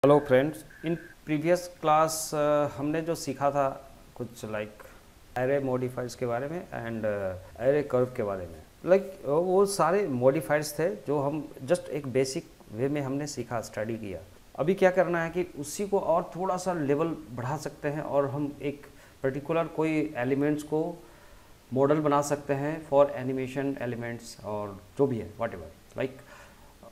Hello friends, in previous class हमने जो सीखा था कुछ लाइक एरे मॉडिफायर्स के बारे में एंड एरे कर्व के बारे में। वो सारे मॉडिफायर्स थे जो हम जस्ट एक बेसिक वे में हमने सीखा, स्टडी किया। अभी क्या करना है कि उसी को और थोड़ा सा लेवल बढ़ा सकते हैं और हम एक पर्टिकुलर कोई एलिमेंट्स को मॉडल बना सकते हैं फॉर एनिमेशन एलिमेंट्स और जो भी है वॉट एवर। लाइक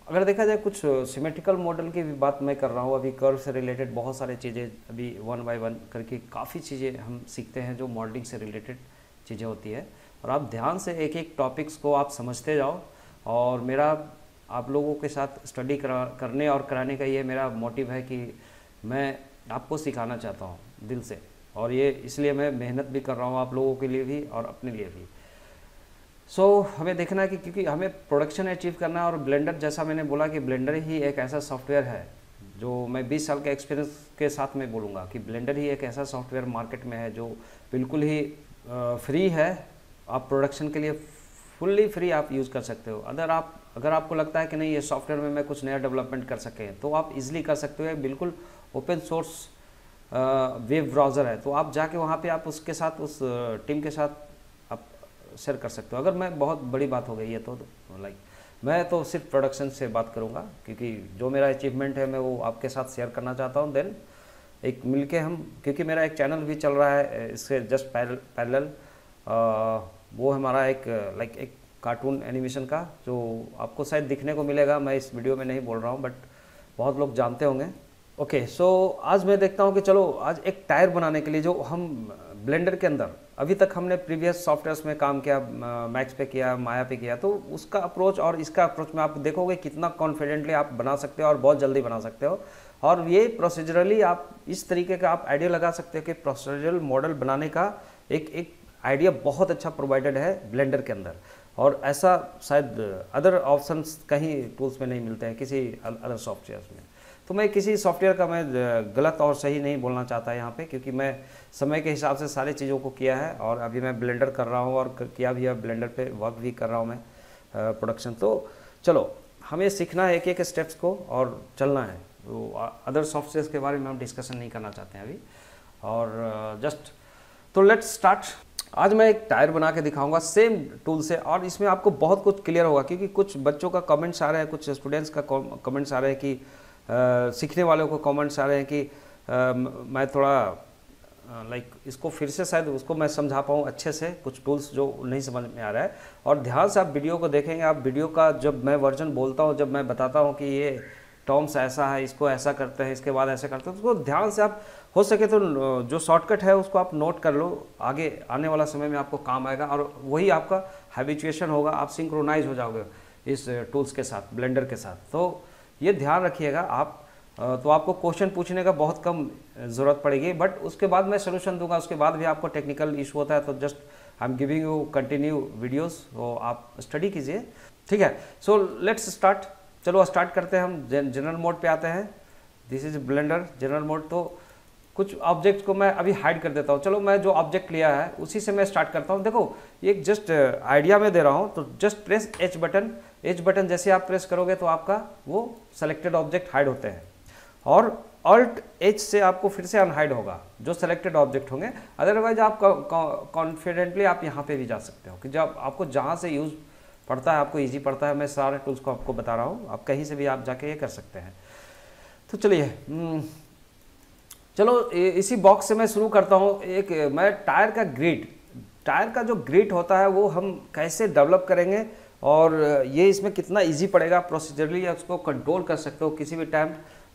अगर देखा जाए कुछ सिमेट्रिकल मॉडल की भी बात मैं कर रहा हूँ। अभी कर्व से रिलेटेड बहुत सारे चीज़ें अभी वन बाय वन करके काफ़ी चीज़ें हम सीखते हैं जो मॉडलिंग से रिलेटेड चीज़ें होती है। और आप ध्यान से एक एक टॉपिक्स को आप समझते जाओ और मेरा आप लोगों के साथ स्टडी करने और कराने का ये मेरा मोटिव है कि मैं आपको सिखाना चाहता हूँ दिल से, और ये इसलिए मैं मेहनत भी कर रहा हूँ आप लोगों के लिए भी और अपने लिए भी। हमें देखना है कि क्योंकि हमें प्रोडक्शन अचीव करना है, और ब्लेंडर जैसा मैंने बोला कि ब्लेंडर ही एक ऐसा सॉफ्टवेयर है जो मैं 20 साल के एक्सपीरियंस के साथ में बोलूँगा कि ब्लेंडर ही एक ऐसा सॉफ्टवेयर मार्केट में है जो बिल्कुल ही फ्री है। आप प्रोडक्शन के लिए फुल्ली फ्री आप यूज़ कर सकते हो। अगर आपको लगता है कि नहीं ये सॉफ्टवेयर में मैं कुछ नया डेवलपमेंट कर सकें तो आप इजीली कर सकते हो। बिल्कुल ओपन सोर्स वेब ब्राउज़र है, तो आप जाके वहाँ पे आप उसके साथ उस टीम के साथ आप शेयर कर सकते हो। अगर मैं बहुत बड़ी बात हो गई है तो लाइक मैं तो सिर्फ प्रोडक्शन से बात करूँगा क्योंकि जो मेरा अचीवमेंट है मैं वो आपके साथ शेयर करना चाहता हूँ। देन एक मिलके हम, क्योंकि मेरा एक चैनल भी चल रहा है इससे जस्ट पैरेलल, वो हमारा एक लाइक एक कार्टून एनिमेशन का जो आपको शायद दिखने को मिलेगा। मैं इस वीडियो में नहीं बोल रहा हूँ बट बहुत लोग जानते होंगे। ओके, सो आज मैं देखता हूँ कि चलो आज एक टायर बनाने के लिए जो हम ब्लेंडर के अंदर अभी तक हमने प्रीवियस सॉफ्टवेयर्स में काम किया, मैक्स पे किया, माया पे किया, तो उसका अप्रोच और इसका अप्रोच में आप देखोगे कितना कॉन्फिडेंटली आप बना सकते हो और बहुत जल्दी बना सकते हो। और ये प्रोसीजरली आप इस तरीके का आप आइडिया लगा सकते हो कि प्रोसीजरल मॉडल बनाने का एक आइडिया बहुत अच्छा प्रोवाइडेड है ब्लेंडर के अंदर, और ऐसा शायद अदर ऑप्शंस कहीं टूल्स में नहीं मिलते हैं किसी अदर सॉफ्टवेयर्स में। तो मैं किसी सॉफ्टवेयर का मैं गलत और सही नहीं बोलना चाहता यहाँ पे, क्योंकि मैं समय के हिसाब से सारी चीज़ों को किया है और अभी मैं ब्लेंडर कर रहा हूँ और किया भी है, ब्लेंडर पे वर्क भी कर रहा हूँ मैं प्रोडक्शन। तो चलो हमें सीखना है एक एक स्टेप्स को और चलना है। तो अदर सॉफ्टवेयर के बारे में हम डिस्कशन नहीं करना चाहते हैं अभी, और जस्ट तो लेट्स स्टार्ट। आज मैं एक टायर बना के दिखाऊंगा सेम टूल से, और इसमें आपको बहुत कुछ क्लियर होगा क्योंकि कुछ बच्चों का कमेंट्स आ रहे हैं, कुछ स्टूडेंट्स का कमेंट्स आ रहे हैं कि सीखने वालों को कमेंट्स आ रहे हैं कि मैं थोड़ा लाइक इसको फिर से शायद उसको मैं समझा पाऊँ अच्छे से, कुछ टूल्स जो नहीं समझ में आ रहा है। और ध्यान से आप वीडियो को देखेंगे, आप वीडियो का जब मैं वर्जन बोलता हूँ, जब मैं बताता हूँ कि ये टर्म्स ऐसा है, इसको ऐसा करते हैं, इसके बाद ऐसे करते हैं, तो उसको ध्यान से आप हो सके तो जो शॉर्टकट है उसको आप नोट कर लो, आगे आने वाला समय में आपको काम आएगा और वही आपका हैबिचुएशन होगा, आप सिंक्रोनाइज हो जाओगे इस टूल्स के साथ, ब्लेंडर के साथ। तो ये ध्यान रखिएगा आप। तो आपको क्वेश्चन पूछने का बहुत कम ज़रूरत पड़ेगी, बट उसके बाद मैं सोल्यूशन दूंगा। उसके बाद भी आपको टेक्निकल इशू होता है तो just I am giving you continue videos, तो आप स्टडी कीजिए, ठीक है। So let's start. चलो स्टार्ट करते हैं। हम जनरल मोड पे आते हैं। This is blender general mode. तो कुछ ऑब्जेक्ट को मैं अभी हाइड कर देता हूँ। चलो मैं जो ऑब्जेक्ट लिया है उसी से मैं स्टार्ट करता हूँ। देखो एक जस्ट आइडिया में दे रहा हूँ, तो just press H button. H button जैसे आप प्रेस करोगे तो आपका वो सेलेक्टेड ऑब्जेक्ट हाइड होते हैं, और अल्ट एच से आपको फिर से अनहाइड होगा जो सेलेक्टेड ऑब्जेक्ट होंगे। अदरवाइज आप कॉन्फिडेंटली आप यहाँ पे भी जा सकते हो कि जब आपको जहाँ से यूज़ पड़ता है, आपको ईजी पड़ता है। मैं सारे टूल्स को आपको बता रहा हूँ, आप कहीं से भी आप जाके ये कर सकते हैं। तो चलिए चलो इसी बॉक्स से मैं शुरू करता हूँ। एक मैं टायर का जो ग्रिड होता है वो हम कैसे डेवलप करेंगे और ये इसमें कितना इजी पड़ेगा प्रोसीजरली, उसको कंट्रोल कर सकते हो किसी भी टाइम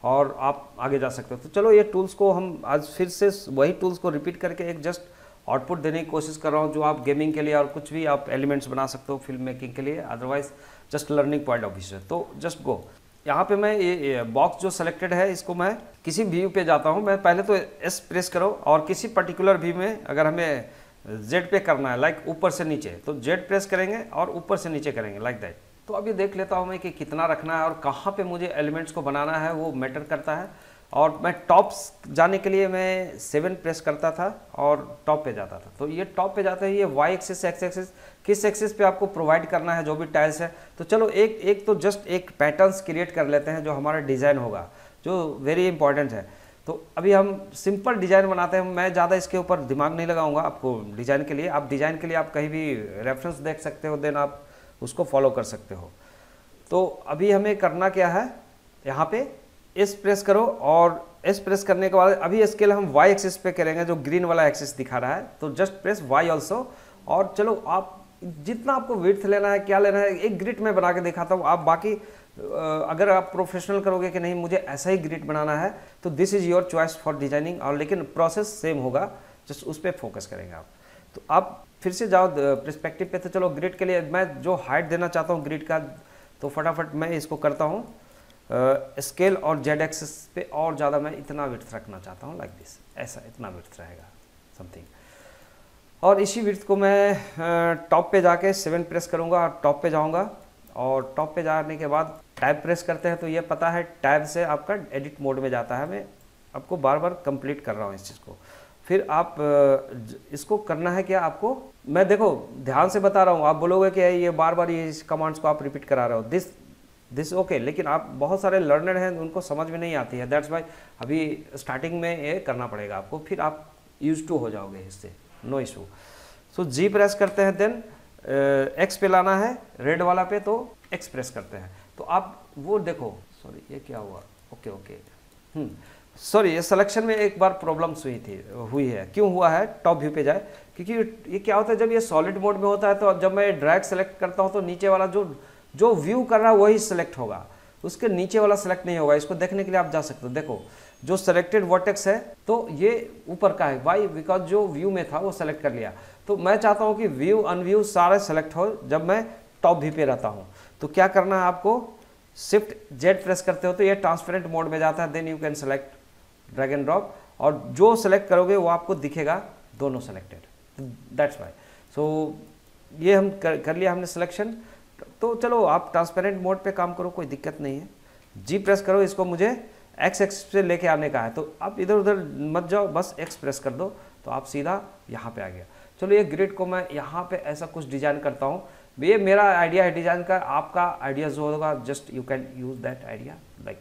और आप आगे जा सकते हो। तो चलो ये टूल्स को हम आज फिर से वही टूल्स को रिपीट करके एक जस्ट आउटपुट देने की कोशिश कर रहा हूँ, जो आप गेमिंग के लिए और कुछ भी आप एलिमेंट्स बना सकते हो फिल्म मेकिंग के लिए, otherwise just learning point of view से। तो जस्ट गो। यहाँ पे मैं ये बॉक्स जो सेलेक्टेड है इसको मैं किसी व्यू पे जाता हूँ। मैं पहले तो एस प्रेस करो, और किसी पर्टिकुलर व्यू में अगर हमें जेड पे करना है, लाइक ऊपर से नीचे, तो जेड प्रेस करेंगे और ऊपर से नीचे करेंगे लाइक दैट। तो अभी देख लेता हूँ मैं कि कितना रखना है और कहाँ पे मुझे एलिमेंट्स को बनाना है, वो मैटर करता है। और मैं टॉप्स जाने के लिए मैं 7 प्रेस करता था और टॉप पे जाता था। तो ये टॉप पे जाते हैं, ये वाई एक्सिस एक्स एक्सिस किस एक्सिस पे आपको प्रोवाइड करना है जो भी टाइल्स है। तो चलो एक तो जस्ट एक पैटर्न्स क्रिएट कर लेते हैं जो हमारा डिज़ाइन होगा। जो वेरी इंपॉर्टेंट है। तो अभी हम सिंपल डिज़ाइन बनाते हैं, मैं ज़्यादा इसके ऊपर दिमाग नहीं लगाऊंगा आपको डिज़ाइन के लिए। आप डिज़ाइन के लिए आप कहीं भी रेफरेंस देख सकते हो, देन आप उसको फॉलो कर सकते हो। तो अभी हमें करना क्या है, यहाँ पे एस प्रेस करो और एस प्रेस करने के बाद अभी स्केल हम वाई एक्सिस पे करेंगे, जो ग्रीन वाला एक्सिस दिखा रहा है। तो जस्ट प्रेस वाई ऑल्सो, और चलो आप जितना आपको विड्थ लेना है, क्या लेना है, एक ग्रिड में बना के दिखाता हूँ। आप बाकी अगर आप प्रोफेशनल करोगे कि नहीं मुझे ऐसा ही ग्रिड बनाना है, तो this is your choice for designing, और लेकिन प्रोसेस सेम होगा, जस्ट उस पर फोकस करेंगे आप। तो आप फिर से जाओ पर्सपेक्टिव पे। तो चलो ग्रिड के लिए मैं जो हाइट देना चाहता हूँ ग्रिड का, तो फटाफट मैं इसको करता हूँ स्केल और जेड एक्सिस पे, और ज़्यादा मैं इतना विड्थ रखना चाहता हूँ, लाइक दिस, ऐसा इतना विड्थ रहेगा समथिंग। और इसी विड्थ को मैं टॉप पे जाके 7 प्रेस करूँगा और टॉप पे जाऊँगा, और टॉप पे जाने के बाद टैब प्रेस करते हैं। तो ये पता है टैब से आपका एडिट मोड में जाता है। मैं आपको बार बार कंप्लीट कर रहा हूँ इस चीज़ को। फिर आप इसको करना है क्या आपको, मैं देखो ध्यान से बता रहा हूँ, आप बोलोगे कि ये बार बार ये कमांड्स को आप रिपीट करा रहे हो, दिस ओके, लेकिन आप बहुत सारे लर्नर हैं उनको समझ में नहीं आती है, दैट्स वाई अभी स्टार्टिंग में ये करना पड़ेगा आपको, फिर आप यूज टू हो जाओगे इससे, नो इशू। सो जी प्रेस करते हैं, देन एक्स पे लाना है रेड वाला पे, तो एक्स प्रेस करते हैं। तो आप वो देखो, सॉरी ये क्या हुआ, ओके सॉरी, ये सिलेक्शन में एक बार प्रॉब्लम्स हुई है। क्यों हुआ है, टॉप व्यू पे जाए, क्योंकि ये क्या होता है जब ये सॉलिड मोड में होता है, तो जब मैं ड्रैग सेलेक्ट करता हूँ तो नीचे वाला जो व्यू कर रहा है वही सिलेक्ट होगा, उसके नीचे वाला सिलेक्ट नहीं होगा। इसको देखने के लिए आप जा सकते हो, देखो जो सेलेक्टेड वर्टेक्स है तो ये ऊपर का है, वाई बिकॉज जो व्यू में था वो सेलेक्ट कर लिया। तो मैं चाहता हूँ कि व्यू अनव्यू सारे सेलेक्ट हो जब मैं टॉप व्यू पे रहता हूँ। तो क्या करना है आपको, शिफ्ट जेड प्रेस करते हो तो ये ट्रांसपेरेंट मोड में जाता है, then you can select drag and drop, और जो सेलेक्ट करोगे वो आपको दिखेगा दोनों सेलेक्टेड, दैट्स वाई। सो ये हम कर लिया हमने सिलेक्शन। तो चलो आप ट्रांसपेरेंट मोड पे काम करो, कोई दिक्कत नहीं है। जी प्रेस करो, इसको मुझे एक्स एक्स पे लेके आने का है, तो आप इधर उधर मत जाओ, बस एक्स प्रेस कर दो तो आप सीधा यहाँ पे आ गया। चलो ये ग्रिड को मैं यहाँ पे ऐसा कुछ डिजाइन करता हूँ, ये मेरा आइडिया है डिजाइन का, आपका आइडिया जो होगा just you can use that idea, like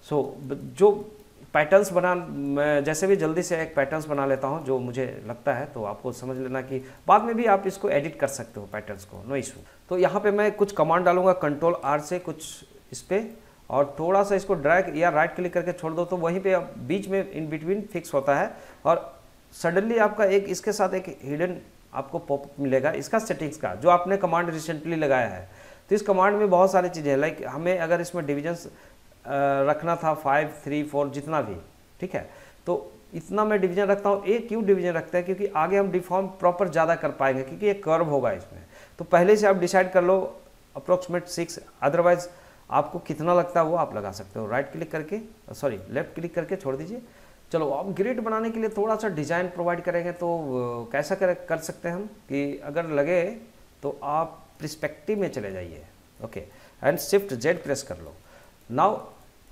so जो पैटर्न्स मैं जैसे भी जल्दी से एक पैटर्न्स बना लेता हूँ जो मुझे लगता है, तो आपको समझ लेना कि बाद में भी आप इसको एडिट कर सकते हो पैटर्न्स को, नो इशू। तो यहाँ पे मैं कुछ कमांड डालूंगा, कंट्रोल आर से कुछ इस पर, और थोड़ा सा इसको ड्रैग या राइट क्लिक करके छोड़ दो, तो वहीं पे बीच में इन बिटवीन फिक्स होता है, और सडनली आपका एक इसके साथ एक हिडन आपको पॉपअप मिलेगा इसका सेटिंग्स का, जो आपने कमांड रिसेंटली लगाया है। तो इस कमांड में बहुत सारी चीज़ें हैं, लाइक हमें अगर इसमें डिविजन्स रखना था 5, 3, 4 जितना भी, ठीक है, तो इतना मैं डिवीजन रखता हूँ। ये क्यों डिवीजन रखते हैं, क्योंकि आगे हम डिफॉर्म प्रॉपर ज़्यादा कर पाएंगे, क्योंकि ये कर्व होगा इसमें। तो पहले से आप डिसाइड कर लो अप्रोक्सीमेट 6, अदरवाइज आपको कितना लगता है वो आप लगा सकते हो, राइट क्लिक करके, सॉरी लेफ्ट क्लिक करके छोड़ दीजिए। चलो अब ग्रिड बनाने के लिए थोड़ा सा डिज़ाइन प्रोवाइड करेंगे, तो कैसा कर सकते हैं हम, कि अगर लगे तो आप पर्सपेक्टिव में चले जाइए, okay, and shift Z press कर लो। Now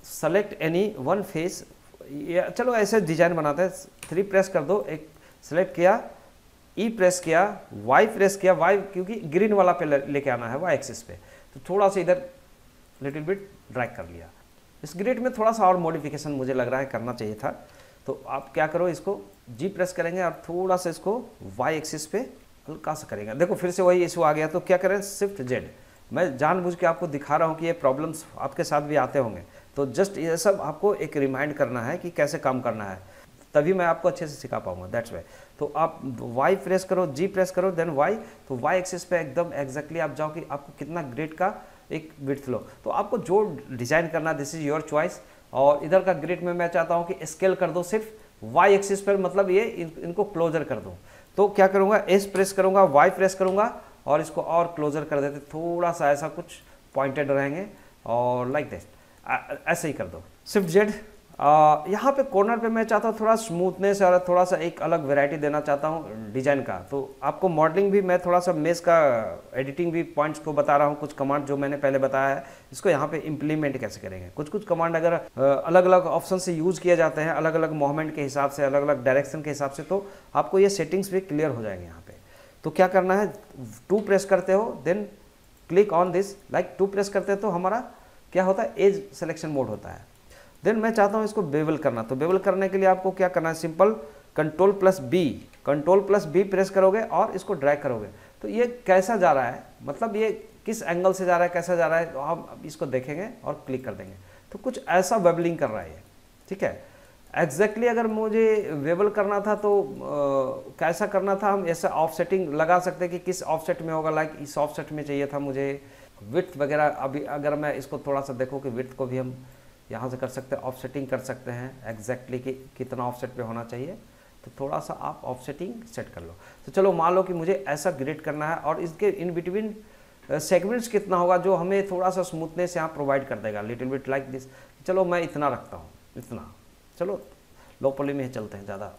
select any one face, चलो ऐसे डिजाइन बनाते हैं, 3 प्रेस कर दो, एक सेलेक्ट किया, ई प्रेस किया, वाई प्रेस किया, वाई क्योंकि ग्रीन वाला पे लेके आना है वाई एक्सिस पे, तो थोड़ा सा इधर लिटिल बिट ड्रैग कर लिया। इस ग्रिड में थोड़ा सा और मॉडिफिकेशन मुझे लग रहा है करना चाहिए था, तो आप क्या करो, इसको जी प्रेस करेंगे और थोड़ा सा इसको वाई एक्सिस पे हल्का सा करेंगे। देखो फिर से वही इशू आ गया, तो क्या करें, शिफ्ट जेड। मैं जानबूझ के आपको दिखा रहा हूँ कि ये प्रॉब्लम्स आपके साथ भी आते होंगे, तो जस्ट ये सब आपको एक रिमाइंड करना है कि कैसे काम करना है, तभी मैं आपको अच्छे से सिखा पाऊंगा, दैट्स वाई। तो आप वाई प्रेस करो, जी प्रेस करो, देन वाई, तो वाई एक्सिस पे एकदम एग्जैक्टली आप जाओ कि आपको कितना ग्रिड का एक विड्थ लो, तो आपको जो डिज़ाइन करना दिस इज योर चॉइस। और इधर का ग्रिड में मैं चाहता हूँ कि स्केल कर दो सिर्फ वाई एक्सिस पर, मतलब ये इनको क्लोजर कर दो। तो क्या करूँगा, एस प्रेस करूँगा, वाई प्रेस करूँगा और इसको और क्लोजर कर देते, थोड़ा सा ऐसा कुछ पॉइंटेड रहेंगे, और लाइक दिस ऐसे ही कर दो, शिफ्ट जेड। यहाँ पे कॉर्नर पे मैं चाहता हूँ थोड़ा स्मूथनेस और थोड़ा सा एक अलग वैरायटी देना चाहता हूँ डिज़ाइन का। तो आपको मॉडलिंग भी मैं थोड़ा सा मेस का एडिटिंग भी पॉइंट्स को बता रहा हूँ, कुछ कमांड जो मैंने पहले बताया है इसको यहाँ पे इम्प्लीमेंट कैसे करेंगे। कुछ कमांड अगर अलग अलग ऑप्शन से यूज़ किए जाते हैं, अलग अलग मूवमेंट के हिसाब से, अलग अलग डायरेक्शन के हिसाब से, तो आपको ये सेटिंग्स भी क्लियर हो जाएंगे यहाँ पे। तो क्या करना है, 2 प्रेस करते हो, then click on this, like 2 press करते हो तो हमारा क्या होता है, एज सिलेक्शन मोड होता है। देन मैं चाहता हूँ इसको बेवल करना, तो बेवल करने के लिए आपको क्या करना है, simple control plus B press करोगे और इसको ड्रैग करोगे। तो ये कैसा जा रहा है, मतलब ये किस एंगल से जा रहा है, कैसा जा रहा है, तो हम इसको देखेंगे और क्लिक कर देंगे। तो कुछ ऐसा वेबलिंग कर रहा है ये, ठीक है। एग्जैक्टली अगर मुझे वेबल करना था तो कैसा करना था, हम ऐसा ऑफसेटिंग लगा सकते हैं कि किस ऑफसेट में होगा, लाइक इस ऑफसेट में चाहिए था मुझे विड्थ वगैरह। अभी अगर मैं इसको थोड़ा सा देखो कि विड्थ को भी हम यहाँ से कर सकते हैं, ऑफसेटिंग कर सकते हैं एग्जैक्टली कि कितना ऑफसेट पे होना चाहिए, तो थोड़ा सा आप ऑफसेटिंग सेट कर लो। तो चलो मान लो कि मुझे ऐसा ग्रिड करना है और इसके इन बिटवीन सेगमेंट्स कितना होगा जो हमें थोड़ा सा स्मूथनेस यहाँ प्रोवाइड कर देगा, लिटिल बिट लाइक दिस। चलो मैं इतना रखता हूँ, इतना, चलो लो पॉली में ही चलते हैं ज़्यादा,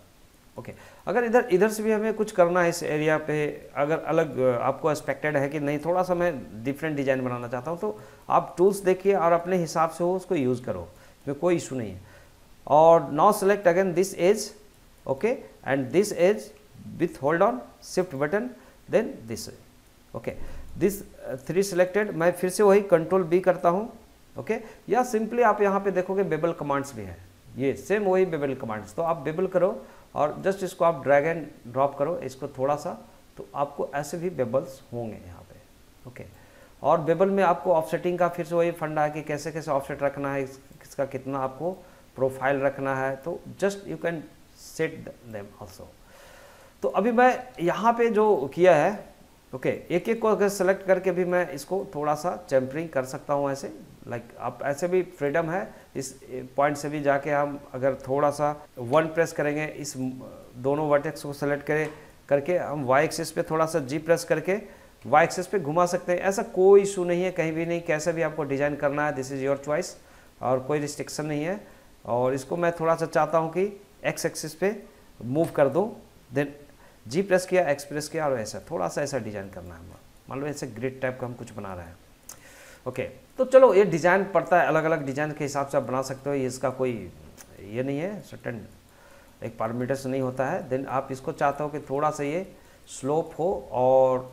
ओके। अगर इधर से भी हमें कुछ करना है इस एरिया पे, अगर अलग आपको एक्सपेक्टेड है कि नहीं थोड़ा सा मैं डिफरेंट डिज़ाइन बनाना चाहता हूँ, तो आप टूल्स देखिए और अपने हिसाब से हो उसको यूज़ करो, इसमें कोई इशू नहीं है। और now select again this edge, okay, and this edge with hold on shift button, then this, okay, this 3 selected. मैं फिर से वही कंट्रोल बी करता हूँ, ओके, या सिंपली आप यहाँ पे देखोगे बेबल कमांड्स भी हैं, ये सेम वही बेबल कमांड्स। तो आप बेबल करो और जस्ट इसको आप ड्रैग एंड ड्रॉप करो इसको थोड़ा सा, तो आपको ऐसे भी बेबल्स होंगे यहाँ पे, ओके। और बेबल में आपको ऑफसेटिंग का फिर से वही फंडा है कि कैसे कैसे ऑफसेट रखना है, इसका कितना आपको प्रोफाइल रखना है, तो just you can set them also. तो अभी मैं यहाँ पे जो किया है, ओके, एक एक को अगर सेलेक्ट करके भी मैं इसको थोड़ा सा चैम्परिंग कर सकता हूँ ऐसे, लाइक आप ऐसे भी फ्रीडम है, इस पॉइंट से भी जाके हम अगर थोड़ा सा 1 प्रेस करेंगे, इस दोनों वर्टेक्स को सेलेक्ट करके हम वाई एक्सिस पे थोड़ा सा जी प्रेस करके वाई एक्सिस पे घुमा सकते हैं, ऐसा कोई इशू नहीं है, कहीं भी नहीं, कैसे भी आपको डिज़ाइन करना है, दिस इज़ योर चॉइस, और कोई रिस्ट्रिक्शन नहीं है। और इसको मैं थोड़ा सा चाहता हूँ कि एक्स एक्सिस पे मूव कर दूँ, देन जी प्रेस किया, एक्स प्रेस किया, और ऐसा थोड़ा सा ऐसा डिज़ाइन करना है, मान लो ऐसे ग्रिड टाइप का हम कुछ बना रहे हैं, ओके। तो चलो ये डिज़ाइन पड़ता है, अलग अलग डिज़ाइन के हिसाब से आप बना सकते हो, ये इसका कोई ये नहीं है, सर्टेन एक पैरामीटर्स नहीं होता है। देन आप इसको चाहते हो कि थोड़ा सा ये स्लोप हो और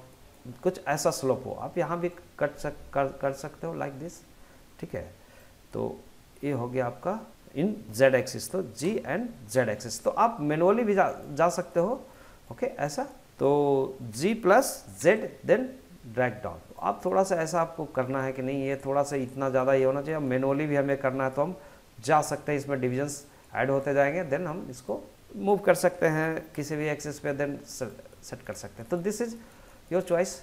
कुछ ऐसा स्लोप हो, आप यहाँ भी कर सकते हो लाइक दिस, ठीक है। तो ये हो गया आपका इन जेड एक्सिस, तो जी एंड जेड एक्सिस। तो आप मैनुअली भी जा सकते हो, ओके, ऐसा। तो G plus Z then drag down, आप थोड़ा सा ऐसा आपको करना है कि नहीं ये थोड़ा सा इतना ज़्यादा ये होना चाहिए, मैनुअली भी हमें करना है तो हम जा सकते हैं, इसमें डिविजन्स ऐड होते जाएंगे, देन हम इसको मूव कर सकते हैं किसी भी एक्सिस पे, देन सेट कर सकते हैं। तो this is your choice,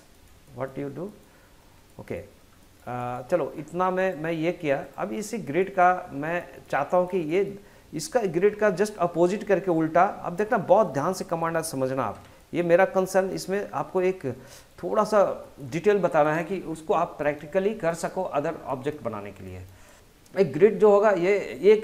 what you do, okay. चलो इतना मैं ये किया। अब इसी ग्रिड का मैं चाहता हूँ कि ये इसका ग्रिड का जस्ट अपोजिट करके उल्टा, अब देखना बहुत ध्यान से कमांड समझना आप, ये मेरा कंसर्न, इसमें आपको एक थोड़ा सा डिटेल बताना है कि उसको आप प्रैक्टिकली कर सको अदर ऑब्जेक्ट बनाने के लिए। एक ग्रिड जो होगा ये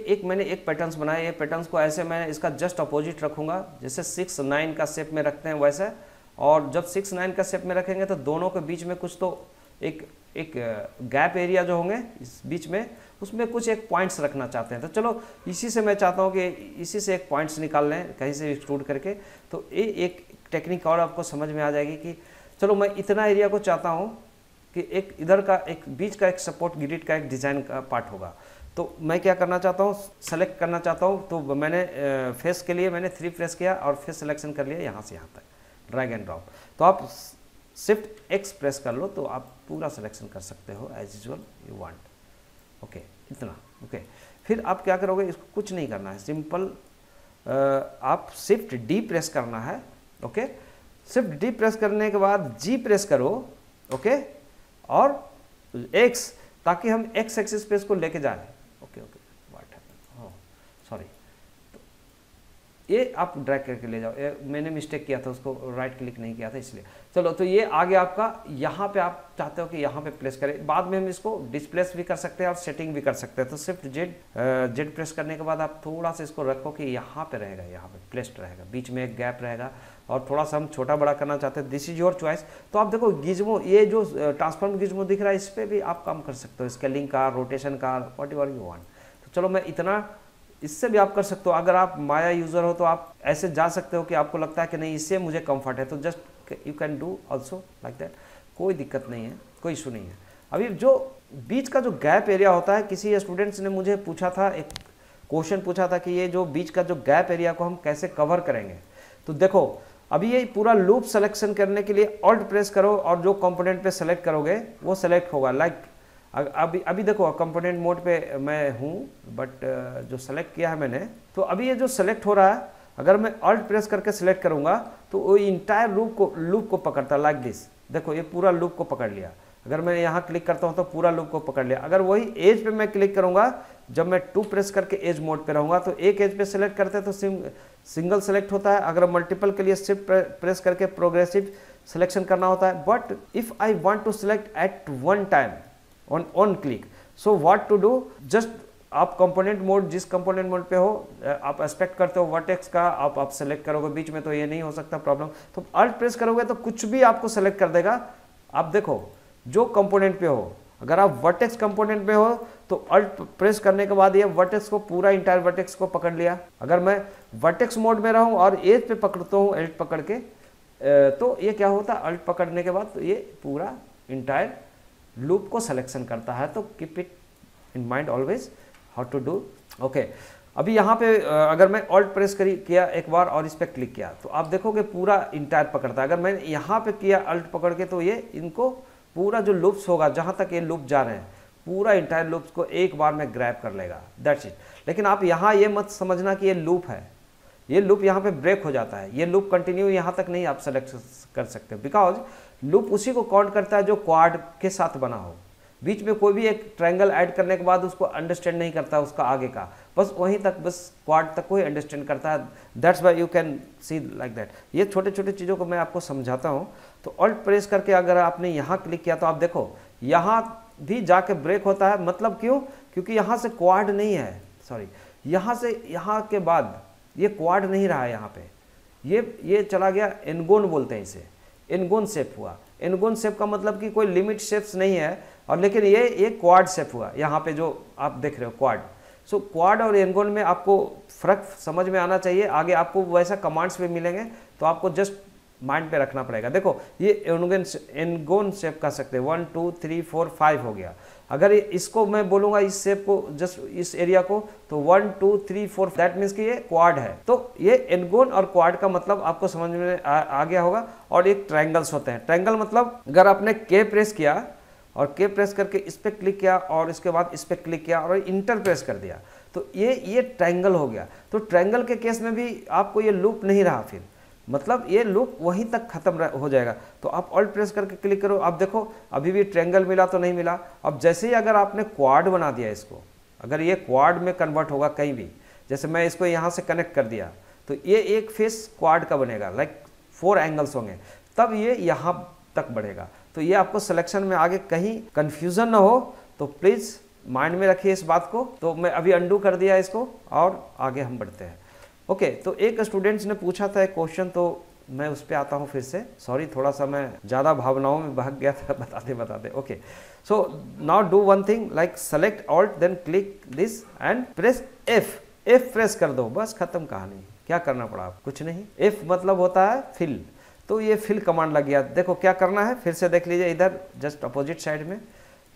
एक मैंने एक पैटर्न्स बनाया, ये पैटर्न्स को ऐसे मैं इसका जस्ट अपोजिट रखूँगा, जैसे 6-9 का शेप में रखते हैं वैसे। और जब 6-9 का शेप में रखेंगे तो दोनों के बीच में कुछ तो एक गैप एरिया जो होंगे इस बीच में, उसमें कुछ एक पॉइंट्स रखना चाहते हैं। तो चलो इसी से मैं चाहता हूँ कि इसी से एक पॉइंट्स निकाल लें कहीं से एक्सट्रूड करके, तो ये एक टेक्निक और आपको समझ में आ जाएगी कि चलो मैं इतना एरिया को चाहता हूँ कि एक इधर का एक बीच का एक सपोर्ट ग्रिड का एक डिज़ाइन का पार्ट होगा। तो मैं क्या करना चाहता हूँ, सेलेक्ट करना चाहता हूँ, तो मैंने फेस के लिए मैंने 3 प्रेस किया और फेस सिलेक्शन कर लिया यहाँ से यहाँ तक, ड्रैग एंड ड्रॉप। तो आप शिफ्ट एक्स प्रेस कर लो तो आप पूरा सिलेक्शन कर सकते हो as usual you want, okay, इतना, ओके। फिर आप क्या करोगे, इसको कुछ नहीं करना है, सिंपल आप शिफ्ट डी प्रेस करना है, ओके। शिफ्ट डी प्रेस करने के बाद जी प्रेस करो, ओके, और एक्स, ताकि हम एक्स एक्सिस पे इसको लेके जाए, okay okay, what happened, oh sorry, ये आप ड्रैग करके ले जाओ, मैंने मिस्टेक किया था, उसको राइट क्लिक नहीं किया था इसलिए। चलो तो ये आगे आपका, यहाँ पे आप चाहते हो कि यहाँ पे प्लेस करें, बाद में हम इसको डिस्प्लेस भी कर सकते हैं और सेटिंग भी कर सकते हैं। तो शिफ्ट जेड प्रेस करने के बाद आप थोड़ा सा इसको रखो कि यहाँ पे रहेगा, यहाँ पे प्लेस्ड रहेगा, बीच में एक गैप रहेगा, और थोड़ा सा हम छोटा बड़ा करना चाहते हैं, दिस इज योर चॉइस। तो आप देखो गिज्मो, ये जो ट्रांसफॉर्म गिज्मो दिख रहा है, इस पर भी आप काम कर सकते हो, स्केलिंग का, रोटेशन का, वॉट एवर यू वांट। तो चलो मैं इतना, इससे भी आप कर सकते हो। अगर आप माया यूज़र हो तो आप ऐसे जा सकते हो कि आपको लगता है कि नहीं इससे मुझे कंफर्ट है, तो just you can do also like that, कोई दिक्कत नहीं है, कोई इशू नहीं है। अभी जो बीच का जो गैप एरिया होता है, किसी स्टूडेंट्स ने मुझे पूछा था, एक क्वेश्चन पूछा था कि ये जो बीच का जो गैप एरिया को हम कैसे कवर करेंगे। तो देखो अभी ये पूरा लूप सिलेक्शन करने के लिए ऑल्ट प्रेस करो और जो कंपोनेंट पे सेलेक्ट करोगे वो सेलेक्ट होगा। लाइक अभी देखो कंपोनेंट मोड पे मैं हूँ, बट जो सेलेक्ट किया है मैंने, तो अभी ये जो सेलेक्ट हो रहा है, अगर मैं ऑल्ट प्रेस करके सिलेक्ट करूंगा तो वो इंटायर लूप को पकड़ता है लाइक दिस। देखो ये पूरा लूप को पकड़ लिया। अगर मैं यहाँ क्लिक करता हूँ तो पूरा लूप को पकड़ लिया। अगर वही एज पे मैं क्लिक करूंगा, जब मैं 2 प्रेस करके एज मोड पे रहूंगा तो एक एज पे सेलेक्ट करते हैं तो सिंगल सेलेक्ट होता है। अगर मल्टीपल के लिए शिफ्ट प्रेस करके प्रोग्रेसिव सिलेक्शन करना होता है। But if I want to select at one time on click, so what to do, just आप कंपोनेंट मोड, जिस कंपोनेंट मोड पे हो आप एक्सपेक्ट करते हो वर्टेक्स का, आप सेलेक्ट करोगे, बीच में तो ये नहीं हो सकता प्रॉब्लम। तो अल्ट प्रेस करोगे तो कुछ भी आपको सेलेक्ट कर देगा। आप देखो जो कंपोनेंट पे हो, अगर आप वर्टेक्स कंपोनेंट पे हो तो अल्ट प्रेस करने के बाद ये वर्टेक्स को, पूरा इंटायर वर्टेक्स को पकड़ लिया। अगर मैं वर्टेक्स मोड में रहूं और एज पे पकड़ता हूँ अल्ट पकड़ के, तो ये क्या होता है, अल्ट पकड़ने के बाद तो ये पूरा इंटायर लूप को सिलेक्शन करता है। तो keep it in mind always how to do. Okay, अभी यहाँ पे अगर मैं ऑल्ट प्रेस किया एक बार और इस पर क्लिक किया तो आप देखोगे पूरा इंटायर पकड़ता है। अगर मैंने यहाँ पे किया अल्ट पकड़ के तो ये इनको पूरा जो लूप्स होगा, जहाँ तक ये लूप जा रहे हैं, पूरा इंटायर लूप्स को एक बार में ग्रैब कर लेगा। That's it. लेकिन आप यहाँ ये मत समझना कि ये लूप है, ये लूप यहाँ पे ब्रेक हो जाता है। ये लूप कंटिन्यू यहाँ तक नहीं आप सेलेक्ट कर सकते, बिकॉज लूप उसी को काउंट करता है जो क्वाड के साथ बना हो। बीच में कोई भी एक ट्रायंगल ऐड करने के बाद उसको अंडरस्टैंड नहीं करता उसका आगे का, बस वहीं तक, बस क्वाड तक को ही अंडरस्टैंड करता है। That's why you can see like that. ये छोटे छोटे चीज़ों को मैं आपको समझाता हूँ। तो ऑल्ट प्रेस करके अगर आपने यहाँ क्लिक किया तो आप देखो यहाँ भी जाके ब्रेक होता है। मतलब क्यों? क्योंकि यहाँ से क्वाड नहीं है, सॉरी, यहाँ से यहाँ के बाद ये क्वाड नहीं रहा है। यहाँ पे ये चला गया, एनगोन बोलते हैं इसे, एनगोन शेप हुआ। एनगोन शेप का मतलब कि कोई लिमिट शेप्स नहीं है, और लेकिन ये क्वाड शेप हुआ यहाँ पे जो आप देख रहे हो क्वाड। सो क्वाड और एनगोन में आपको फर्क समझ में आना चाहिए। आगे आपको वैसा कमांड्स भी मिलेंगे तो आपको जस्ट माइंड पे रखना पड़ेगा। देखो ये एनगोन शेप कर सकते हैं, 1 2 3 4 5 हो गया। अगर इसको मैं बोलूँगा इस शेप को, जस्ट इस एरिया को, तो 1 2 3 4, दैट मीन्स कि ये क्वाड है। तो ये एनगोन और क्वाड का मतलब आपको समझ में आ गया होगा। और एक ट्रायंगल्स होते हैं। ट्रायंगल मतलब अगर आपने के प्रेस किया और के प्रेस करके इस पर क्लिक किया और इसके बाद इस पर क्लिक किया और इंटर प्रेस कर दिया तो ये ट्रायंगल हो गया। तो ट्रायंगल के केस में भी आपको ये लूप नहीं रहा, फिर मतलब ये लूप वहीं तक खत्म हो जाएगा। तो आप ऑल्ट प्रेस करके क्लिक करो, आप देखो अभी भी ट्रायंगल मिला तो नहीं मिला। अब जैसे ही अगर आपने क्वाड बना दिया इसको, अगर ये क्वाड में कन्वर्ट होगा कहीं भी, जैसे मैं इसको यहाँ से कनेक्ट कर दिया तो ये एक फेस क्वाड का बनेगा, लाइक 4 एंगल्स होंगे, तब ये यहाँ तक बढ़ेगा। तो ये आपको सिलेक्शन में आगे कहीं कंफ्यूजन ना हो, तो प्लीज़ माइंड में रखिए इस बात को। तो मैं अभी अंडू कर दिया इसको और आगे हम बढ़ते हैं। ओके, तो एक स्टूडेंट्स ने पूछा था एक क्वेश्चन, तो मैं उस पर आता हूँ फिर से। सॉरी, थोड़ा सा मैं ज़्यादा भावनाओं में बहक गया था बताते। Okay, so now do one thing, like select alt then click this and press F press कर दो, बस खत्म कहानी। क्या करना पड़ा आप? कुछ नहीं। एफ मतलब होता है फिल, तो ये फिल कमांड लग गया। देखो क्या करना है, फिर से देख लीजिए इधर जस्ट अपोजिट साइड में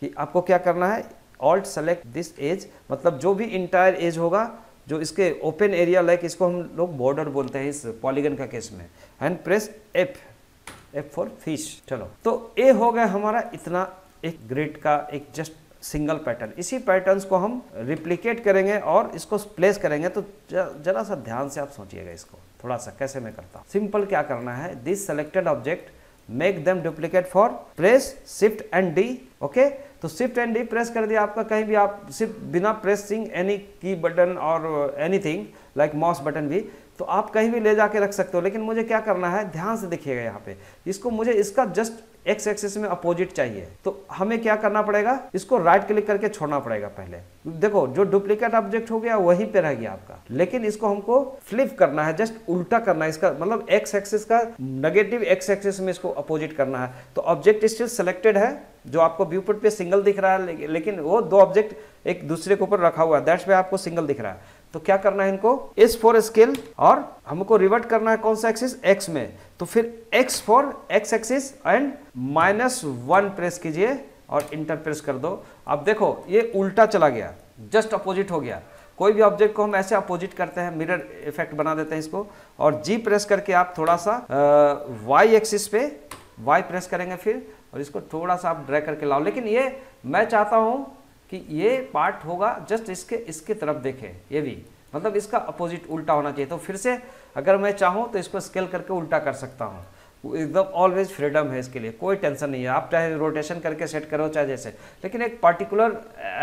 कि आपको क्या करना है। ऑल्ट सेलेक्ट दिस एज, मतलब जो भी इंटायर एज होगा, जो इसके ओपन एरिया, लाइक इसको हम लोग बॉर्डर बोलते हैं इस पॉलीगन का केस में, and press F for fish. चलो, तो ये हो गया हमारा इतना एक ग्रिड का एक जस्ट सिंगल पैटर्न। इसी पैटर्न्स को हम रिप्लिकेट करेंगे और इसको प्लेस करेंगे। तो जरा सा ध्यान से आप सोचिएगा इसको थोड़ा सा, कैसे मैं करता हूँ। सिंपल क्या करना है, this selected object make them duplicate for press shift and D. Okay, तो शिफ्ट एंड डी प्रेस कर दिया आपका, कहीं भी आप सिर्फ बिना प्रेसिंग एनी की बटन और एनीथिंग लाइक माउस बटन भी, तो आप कहीं भी ले जाके रख सकते हो। लेकिन मुझे क्या करना है, ध्यान से देखिएगा यहाँ पे, इसको मुझे इसका जस्ट एक्स एक्सिस में अपोजिट चाहिए। तो हमें क्या करना पड़ेगा, इसको राइट क्लिक करके छोड़ना पड़ेगा पहले। देखो जो डुप्लीकेट ऑब्जेक्ट हो गया वहीं पे रह गया आपका, लेकिन इसको हमको फ्लिप करना है, जस्ट उल्टा करना है। इसका मतलब एक्स एक्सिस का नेगेटिव एक्स एक्सिस में इसको अपोजिट करना है। तो ऑब्जेक्ट स्टिल सेलेक्टेड है, जो आपको व्यूपोर्ट पे सिंगल दिख रहा है, लेकिन वो 2 ऑब्जेक्ट एक दूसरे के ऊपर रखा हुआ है, दैट्स पे आपको सिंगल दिख रहा है। तो क्या करना है, इनको S फॉर स्केल, और हमको रिवर्ट करना है कौन सा एक्सिस, X में। तो फिर X for X axis and -1 press कीजिए और इंटर प्रेस कर दो। अब देखो ये उल्टा चला गया, जस्ट अपोजिट हो गया। कोई भी ऑब्जेक्ट को हम ऐसे अपोजिट करते हैं, मिरर इफेक्ट बना देते हैं इसको, और जी प्रेस करके आप थोड़ा सा वाई एक्सिस पे वाई प्रेस करेंगे फिर, और इसको थोड़ा सा आप ड्रैग करके लाओ। लेकिन ये मैं चाहता हूँ कि ये पार्ट होगा जस्ट इसके तरफ देखे, ये भी मतलब इसका अपोजिट उल्टा होना चाहिए। तो फिर से अगर मैं चाहूँ तो इसको स्केल करके उल्टा कर सकता हूँ, एकदम ऑलवेज फ्रीडम है इसके लिए, कोई टेंशन नहीं है। आप चाहे रोटेशन करके सेट करो चाहे जैसे, लेकिन एक पर्टिकुलर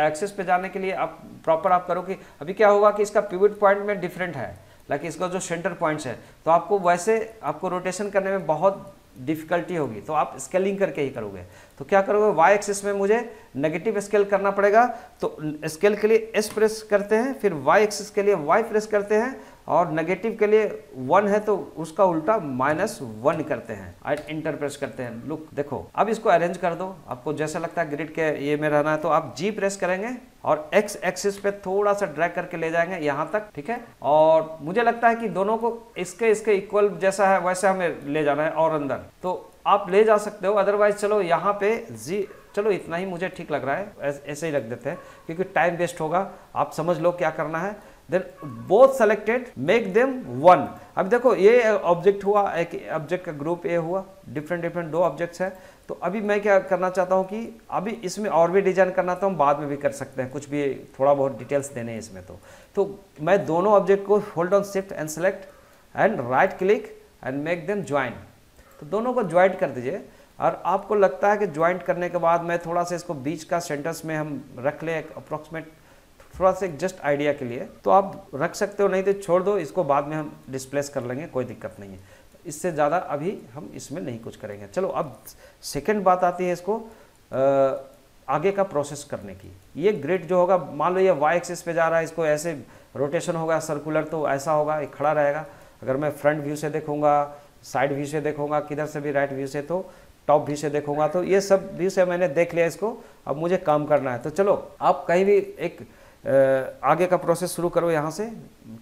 एक्सिस पे जाने के लिए आप प्रॉपर आप करो कि अभी क्या होगा कि इसका पिवट पॉइंट में डिफरेंट है, लाइक इसका जो सेंटर पॉइंट्स है, तो आपको वैसे आपको रोटेशन करने में बहुत डिफिकल्टी होगी, तो आप स्केलिंग करके ही करोगे। तो क्या करोगे, वाई एक्सिस में मुझे नेगेटिव स्केल करना पड़ेगा, तो स्केल के लिए एस प्रेस करते हैं, फिर वाई एक्सिस के लिए वाई प्रेस करते हैं, और नेगेटिव के लिए 1 है तो उसका उल्टा -1 करते हैं, और इंटर प्रेस करते हैं। लुक देखो, अब इसको अरेंज कर दो, आपको जैसा लगता है ग्रिड के ये में रहना है तो आप जी प्रेस करेंगे और एक्स एक्सिस पे थोड़ा सा ड्रैग करके ले जाएंगे यहाँ तक, ठीक है। और मुझे लगता है कि दोनों को इसके इक्वल जैसा है वैसे हमें ले जाना है और अंदर, तो आप ले जा सकते हो। अदरवाइज चलो यहाँ पे जी, चलो इतना ही मुझे ठीक लग रहा है, ऐसे ही रख देते हैं क्योंकि टाइम वेस्ट होगा। आप समझ लो क्या करना है। Then both selected, make them 1। अब देखो ये ऑब्जेक्ट हुआ, एक ऑब्जेक्ट का ग्रुप ए हुआ, डिफरेंट दो ऑब्जेक्ट्स है। तो अभी मैं क्या करना चाहता हूँ कि अभी इसमें और भी डिजाइन करना था, हम बाद में भी कर सकते हैं, कुछ भी थोड़ा बहुत डिटेल्स देने हैं इसमें। तो मैं दोनों ऑब्जेक्ट को hold on shift and select and right click and make them join, तो दोनों को ज्वाइंट कर दीजिए। और आपको लगता है कि ज्वाइंट करने के बाद मैं थोड़ा सा इसको बीच का सेंटर्स में हम रख लें अप्रोक्सीमेट, थोड़ा सा एक जस्ट आइडिया के लिए, तो आप रख सकते हो, नहीं तो छोड़ दो, इसको बाद में हम डिस्प्लेस कर लेंगे, कोई दिक्कत नहीं है। इससे ज़्यादा अभी हम इसमें नहीं कुछ करेंगे। चलो अब सेकंड बात आती है इसको आगे का प्रोसेस करने की। ये ग्रिड जो होगा, मान लो ये वाई एक्सिस पे जा रहा है, इसको ऐसे रोटेशन होगा सर्कुलर, तो ऐसा होगा, ये खड़ा रहेगा। अगर मैं फ्रंट व्यू से देखूंगा, साइड व्यू से देखूंगा, किधर से भी राइट व्यू से, तो टॉप व्यू से देखूंगा, तो ये सब व्यू से मैंने देख लिया इसको। अब मुझे काम करना है, तो चलो आप कहीं भी एक आगे का प्रोसेस शुरू करो यहाँ से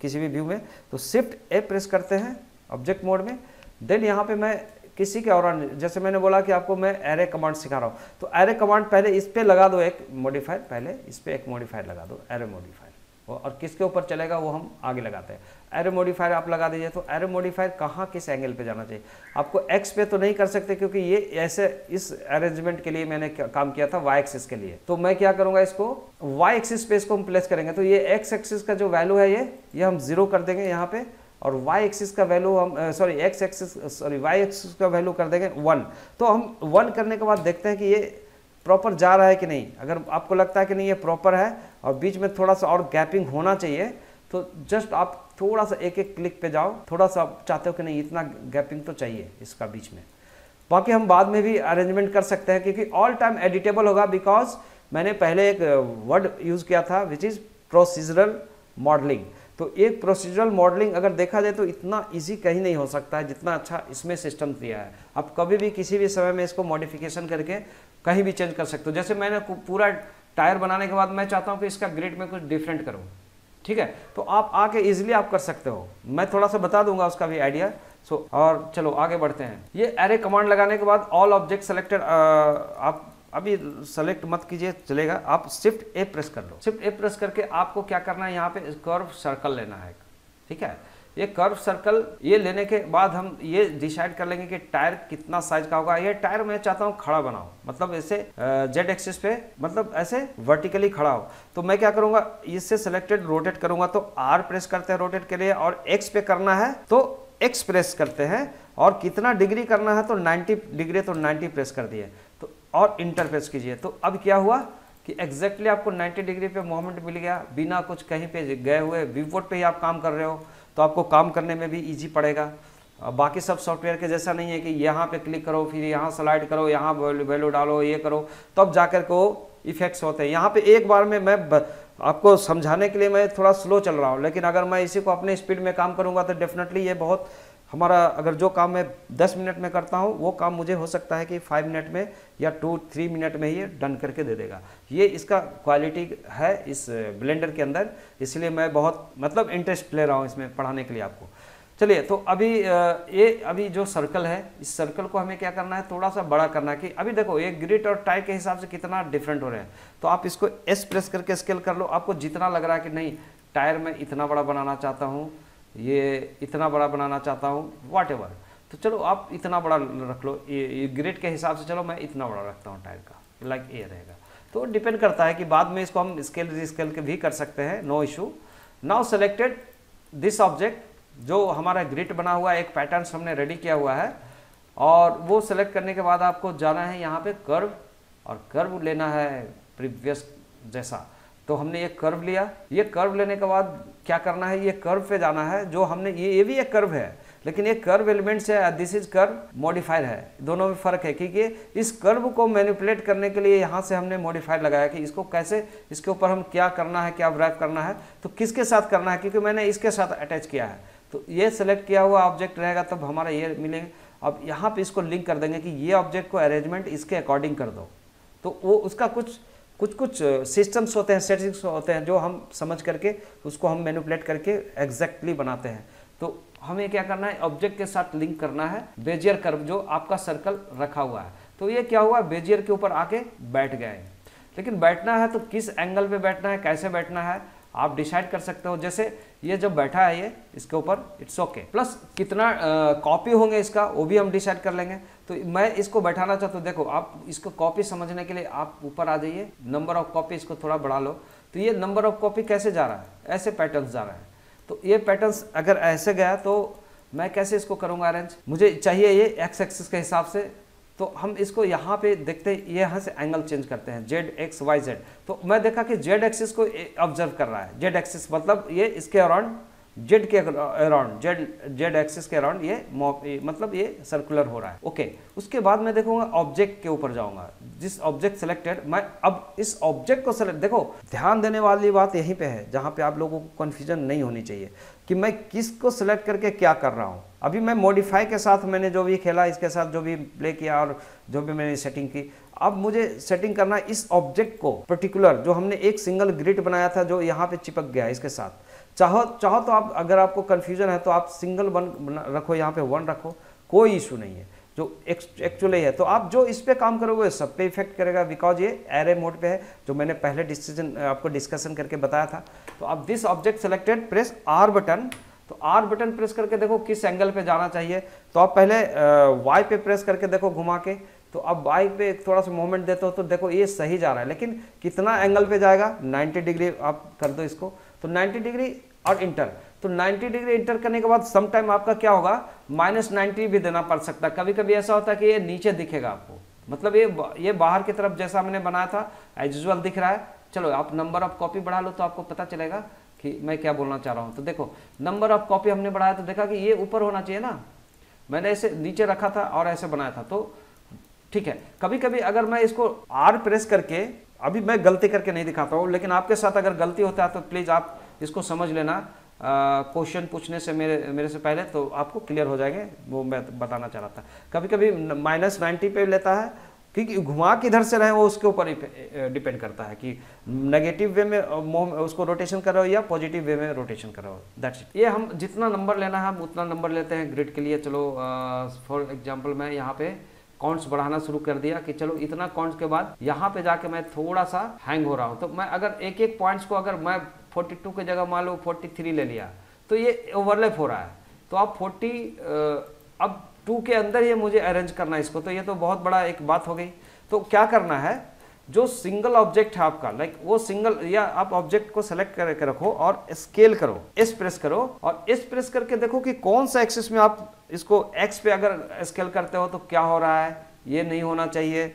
किसी भी व्यू में। तो शिफ्ट ए प्रेस करते हैं ऑब्जेक्ट मोड में। देन यहाँ पे मैं किसी के और, जैसे मैंने बोला कि आपको मैं एरे कमांड सिखा रहा हूँ, तो एरे कमांड पहले इस पे लगा दो एक मॉडिफायर, पहले इस पे एक मॉडिफायर लगा दो, एरे मॉडिफायर, और किसके ऊपर चलेगा वो हम आगे लगाते हैं। एरो मॉडिफायर आप लगा दीजिए। तो एरो मॉडिफायर कहाँ किस एंगल पे जाना चाहिए, आपको एक्स पे तो नहीं कर सकते क्योंकि ये ऐसे इस अरेंजमेंट के लिए मैंने काम किया था वाई एक्सिस के लिए। तो मैं क्या करूंगा, इसको वाई एक्सिस पे इसको हम प्लेस करेंगे। तो ये एक्स एक्सिस का जो वैल्यू है ये हम 0 कर देंगे यहाँ पे, और वाई एक्सिस का वैल्यू हम वाई एक्सिस का वैल्यू कर देंगे 1। तो हम 1 करने के बाद देखते हैं कि ये प्रॉपर जा रहा है कि नहीं। अगर आपको लगता है कि नहीं ये प्रॉपर है और बीच में थोड़ा सा और गैपिंग होना चाहिए, तो जस्ट आप थोड़ा सा एक क्लिक पे जाओ, थोड़ा सा आप चाहते हो कि नहीं इतना गैपिंग तो चाहिए इसका बीच में। बाकी हम बाद में भी अरेंजमेंट कर सकते हैं क्योंकि ऑल टाइम एडिटेबल होगा। बिकॉज मैंने पहले एक वर्ड यूज़ किया था विच इज़ प्रोसीजरल मॉडलिंग। तो एक प्रोसीजरल मॉडलिंग अगर देखा जाए तो इतना इजी कहीं नहीं हो सकता है जितना अच्छा इसमें सिस्टम दिया है। आप कभी भी किसी भी समय में इसको मॉडिफिकेशन करके कहीं भी चेंज कर सकते हो। जैसे मैंने पूरा टायर बनाने के बाद मैं चाहता हूँ कि इसका ग्रिड में कुछ डिफरेंट करूँ, ठीक है, तो आप आके इजीली आप कर सकते हो। मैं थोड़ा सा बता दूंगा उसका भी आइडिया। और चलो आगे बढ़ते हैं। ये एरे कमांड लगाने के बाद ऑल ऑब्जेक्ट सेलेक्टेड, आप अभी सेलेक्ट मत कीजिए, चलेगा, आप शिफ्ट ए प्रेस कर लो। शिफ्ट ए प्रेस करके आपको क्या करना है, यहाँ पे कर्व सर्कल लेना है, ठीक है। ये कर्व सर्कल ये लेने के बाद हम ये डिसाइड कर लेंगे कि टायर कितना साइज का होगा। ये टायर मैं चाहता हूँ खड़ा बनाओ, मतलब ऐसे जेड एक्सिस पे, मतलब ऐसे वर्टिकली खड़ा हो। तो मैं क्या करूंगा, इससे सिलेक्टेड रोटेट करूंगा, तो आर प्रेस करते हैं रोटेट के लिए, और एक्स पे करना है तो एक्स प्रेस करते हैं, और कितना डिग्री करना है तो 90 डिग्री, तो 90 प्रेस कर दिए, तो और इंटर प्रेस कीजिए। तो अब क्या हुआ कि एग्जैक्टली आपको 90 डिग्री पे मूवमेंट मिल गया, बिना कुछ कहीं पे गए हुए। वीवोट पे ही आप काम कर रहे हो तो आपको काम करने में भी इजी पड़ेगा। बाकी सब सॉफ्टवेयर के जैसा नहीं है कि यहाँ पे क्लिक करो, फिर यहाँ स्लाइड करो, यहाँ वैल्यू डालो, ये करो, तब जाकर को इफेक्ट्स होते हैं। यहाँ पे एक बार में मैं आपको समझाने के लिए मैं थोड़ा स्लो चल रहा हूँ, लेकिन अगर मैं इसी को अपने स्पीड में काम करूँगा तो डेफिनेटली ये बहुत हमारा, अगर जो काम मैं 10 मिनट में करता हूँ वो काम मुझे हो सकता है कि 5 मिनट में या 2-3 मिनट में ही ये डन करके दे देगा। ये इसका क्वालिटी है इस ब्लेंडर के अंदर, इसलिए मैं बहुत मतलब इंटरेस्ट ले रहा हूँ इसमें पढ़ाने के लिए आपको। चलिए, तो अभी जो सर्कल है, इस सर्कल को हमें क्या करना है, थोड़ा सा बड़ा करना है। कि अभी देखो ये ग्रिड और टाई के हिसाब से कितना डिफरेंट हो रहे हैं। तो आप इसको एस प्रेस करके स्केल कर लो, आपको जितना लग रहा है कि नहीं टायर मैं इतना बड़ा बनाना चाहता हूँ, ये इतना बड़ा बनाना चाहता हूँ, व्हाटएवर। तो चलो आप इतना बड़ा रख लो, ये ग्रिड के हिसाब से चलो मैं इतना बड़ा रखता हूँ टायर का, लाइक ये रहेगा। तो डिपेंड करता है कि बाद में इसको हम स्केल रीस्केल के भी कर सकते हैं, no issue. Now selected this object, जो हमारा ग्रिड बना हुआ है, एक पैटर्न हमने रेडी किया हुआ है, और वो सेलेक्ट करने के बाद आपको जाना है यहाँ पे कर्व, और कर्व लेना है प्रीवियस जैसा। तो हमने ये कर्व लिया, ये कर्व लेने के बाद क्या करना है, ये कर्व पे जाना है, जो हमने ये भी एक कर्व है, लेकिन ये कर्व एलिमेंट्स है, दिस इज कर्व मॉडिफायर है, दोनों में फर्क है। क्योंकि इस कर्व को मैनिपुलेट करने के लिए यहाँ से हमने मॉडिफायर लगाया कि इसको कैसे, इसके ऊपर हम क्या करना है, क्या रैप करना है, तो किसके साथ करना है, क्योंकि मैंने इसके साथ अटैच किया है। तो ये सेलेक्ट किया हुआ ऑब्जेक्ट रहेगा, तब हमारा ये मिलेंगे। अब यहाँ पे इसको लिंक कर देंगे कि ये ऑब्जेक्ट को अरेंजमेंट इसके अकॉर्डिंग कर दो। तो वो उसका कुछ सिस्टम्स होते हैं, सेटिंग्स होते हैं, जो हम समझ करके उसको हम मैनिपुलेट करके एग्जैक्टली बनाते हैं। तो हमें क्या करना है, ऑब्जेक्ट के साथ लिंक करना है बेजियर कर्व, जो आपका सर्कल रखा हुआ है। तो ये क्या हुआ, बेजियर के ऊपर आके बैठ गए। लेकिन बैठना है तो किस एंगल पे बैठना है, कैसे बैठना है, आप डिसाइड कर सकते हो। जैसे ये जब बैठा है ये इसके ऊपर, इट्स ओके। प्लस कितना कॉपी होंगे इसका, वो भी हम डिसाइड कर लेंगे। तो मैं इसको बैठाना चाहता हूँ, देखो आप इसको कॉपी समझने के लिए आप ऊपर आ जाइए, नंबर ऑफ कॉपी इसको थोड़ा बढ़ा लो। तो ये नंबर ऑफ कॉपी कैसे जा रहा है, ऐसे पैटर्न जा रहा है। तो ये पैटर्न्स अगर ऐसे गया तो मैं कैसे इसको करूँगा अरेंज, मुझे चाहिए ये एक्स एक्सिस के हिसाब से। तो हम इसको यहाँ पे देखते हैं, ये यहाँ से एंगल चेंज करते हैं, जेड एक्स वाई जेड। तो मैं देखा कि जेड एक्सिस को ऑब्जर्व कर रहा है, जेड एक्सिस मतलब ये इसके अराउंड, जेड के अराउंड, जेड एक्सिस के अराउंड ये मतलब ये सर्कुलर हो रहा है। ओके, उसके बाद मैं देखूंगा ऑब्जेक्ट के ऊपर जाऊंगा, जिस ऑब्जेक्ट सेलेक्टेड, मैं अब इस ऑब्जेक्ट को सेलेक्ट, देखो ध्यान देने वाली बात यहीं पे है, जहां पे आप लोगों को कन्फ्यूजन नहीं होनी चाहिए कि मैं किसको सिलेक्ट करके क्या कर रहा हूं। अभी मैं मॉडिफाई के साथ मैंने जो भी खेला, इसके साथ जो भी प्ले किया और जो भी मैंने सेटिंग की, अब मुझे सेटिंग करना है इस ऑब्जेक्ट को पर्टिकुलर, जो हमने एक सिंगल ग्रिड बनाया था जो यहाँ पे चिपक गया इसके साथ। चाहो तो आप, अगर आपको कन्फ्यूजन है तो आप सिंगल वन रखो, यहाँ पे वन रखो, कोई इशू नहीं है, जो एक्चुअली है। तो आप जो इस पे काम करोगे सब पे इफेक्ट करेगा, बिकॉज ये एरे मोड पे है, जो मैंने पहले आपको डिस्कशन करके बताया था। तो अब this object selected, press are button. तो आर बटन प्रेस करके देखो किस एंगल पे जाना चाहिए। तो आप पहले वाई पे प्रेस करके देखो घुमा के, तो अब वाई पे थोड़ा सा मूवमेंट देते हो तो देखो ये सही जा रहा है, लेकिन कितना एंगल पे जाएगा, 90 डिग्री आप कर दो इसको। तो 90 डिग्री और इंटर, तो 90 डिग्री इंटर करने के बाद सम टाइम आपका क्या होगा, -90 भी देना पड़ सकता है। कभी कभी ऐसा होता है कि ये नीचे दिखेगा आपको, मतलब ये बाहर की तरफ जैसा मैंने बनाया था एज यूजुअल दिख रहा है। चलो आप नंबर ऑफ कॉपी बढ़ा लो तो आपको पता चलेगा कि मैं क्या बोलना चाह रहा हूँ। तो देखो नंबर ऑफ कॉपी हमने बढ़ाया तो देखा कि ये ऊपर होना चाहिए ना, मैंने ऐसे नीचे रखा था और ऐसे बनाया था, तो ठीक है। कभी कभी अगर मैं इसको आर प्रेस करके, अभी मैं गलती करके नहीं दिखाता हूँ, लेकिन आपके साथ अगर गलती होता है तो प्लीज़ आप इसको समझ लेना, क्वेश्चन पूछने से मेरे से पहले, तो आपको क्लियर हो जाएंगे, वो मैं बताना चाह रहा था। कभी कभी -90 पे लेता है, क्योंकि घुमा किधर से रहे वो उसके ऊपर डिपेंड करता है कि नेगेटिव वे में उसको रोटेशन कर रहे हो या पॉजिटिव वे में रोटेशन कर रहे हो, दैट्स इट। ये हम जितना नंबर लेना है हम उतना नंबर लेते हैं ग्रिड के लिए। चलो फॉर एग्जांपल मैं यहाँ पे काउंट्स बढ़ाना शुरू कर दिया कि चलो इतना काउंट्स के बाद यहाँ पे जाके मैं थोड़ा सा हैंग हो रहा हूँ। तो मैं अगर एक एक पॉइंट्स को, अगर मैं 42 की जगह मान लो 43 ले लिया, तो ये ओवरलैप हो रहा है। तो आप 40 अब 2 के अंदर ये मुझे अरेंज करना है इसको, तो ये तो बहुत बड़ा एक बात हो गई। तो क्या करना है, जो सिंगल ऑब्जेक्ट है आपका, लाइक वो सिंगल, या आप ऑब्जेक्ट को सेलेक्ट करके रखो और स्केल करो, एस प्रेस करो, और एस प्रेस करके देखो कि कौन सा एक्सिस में आप इसको एक्स पे अगर स्केल करते हो तो क्या हो रहा है, ये नहीं होना चाहिए।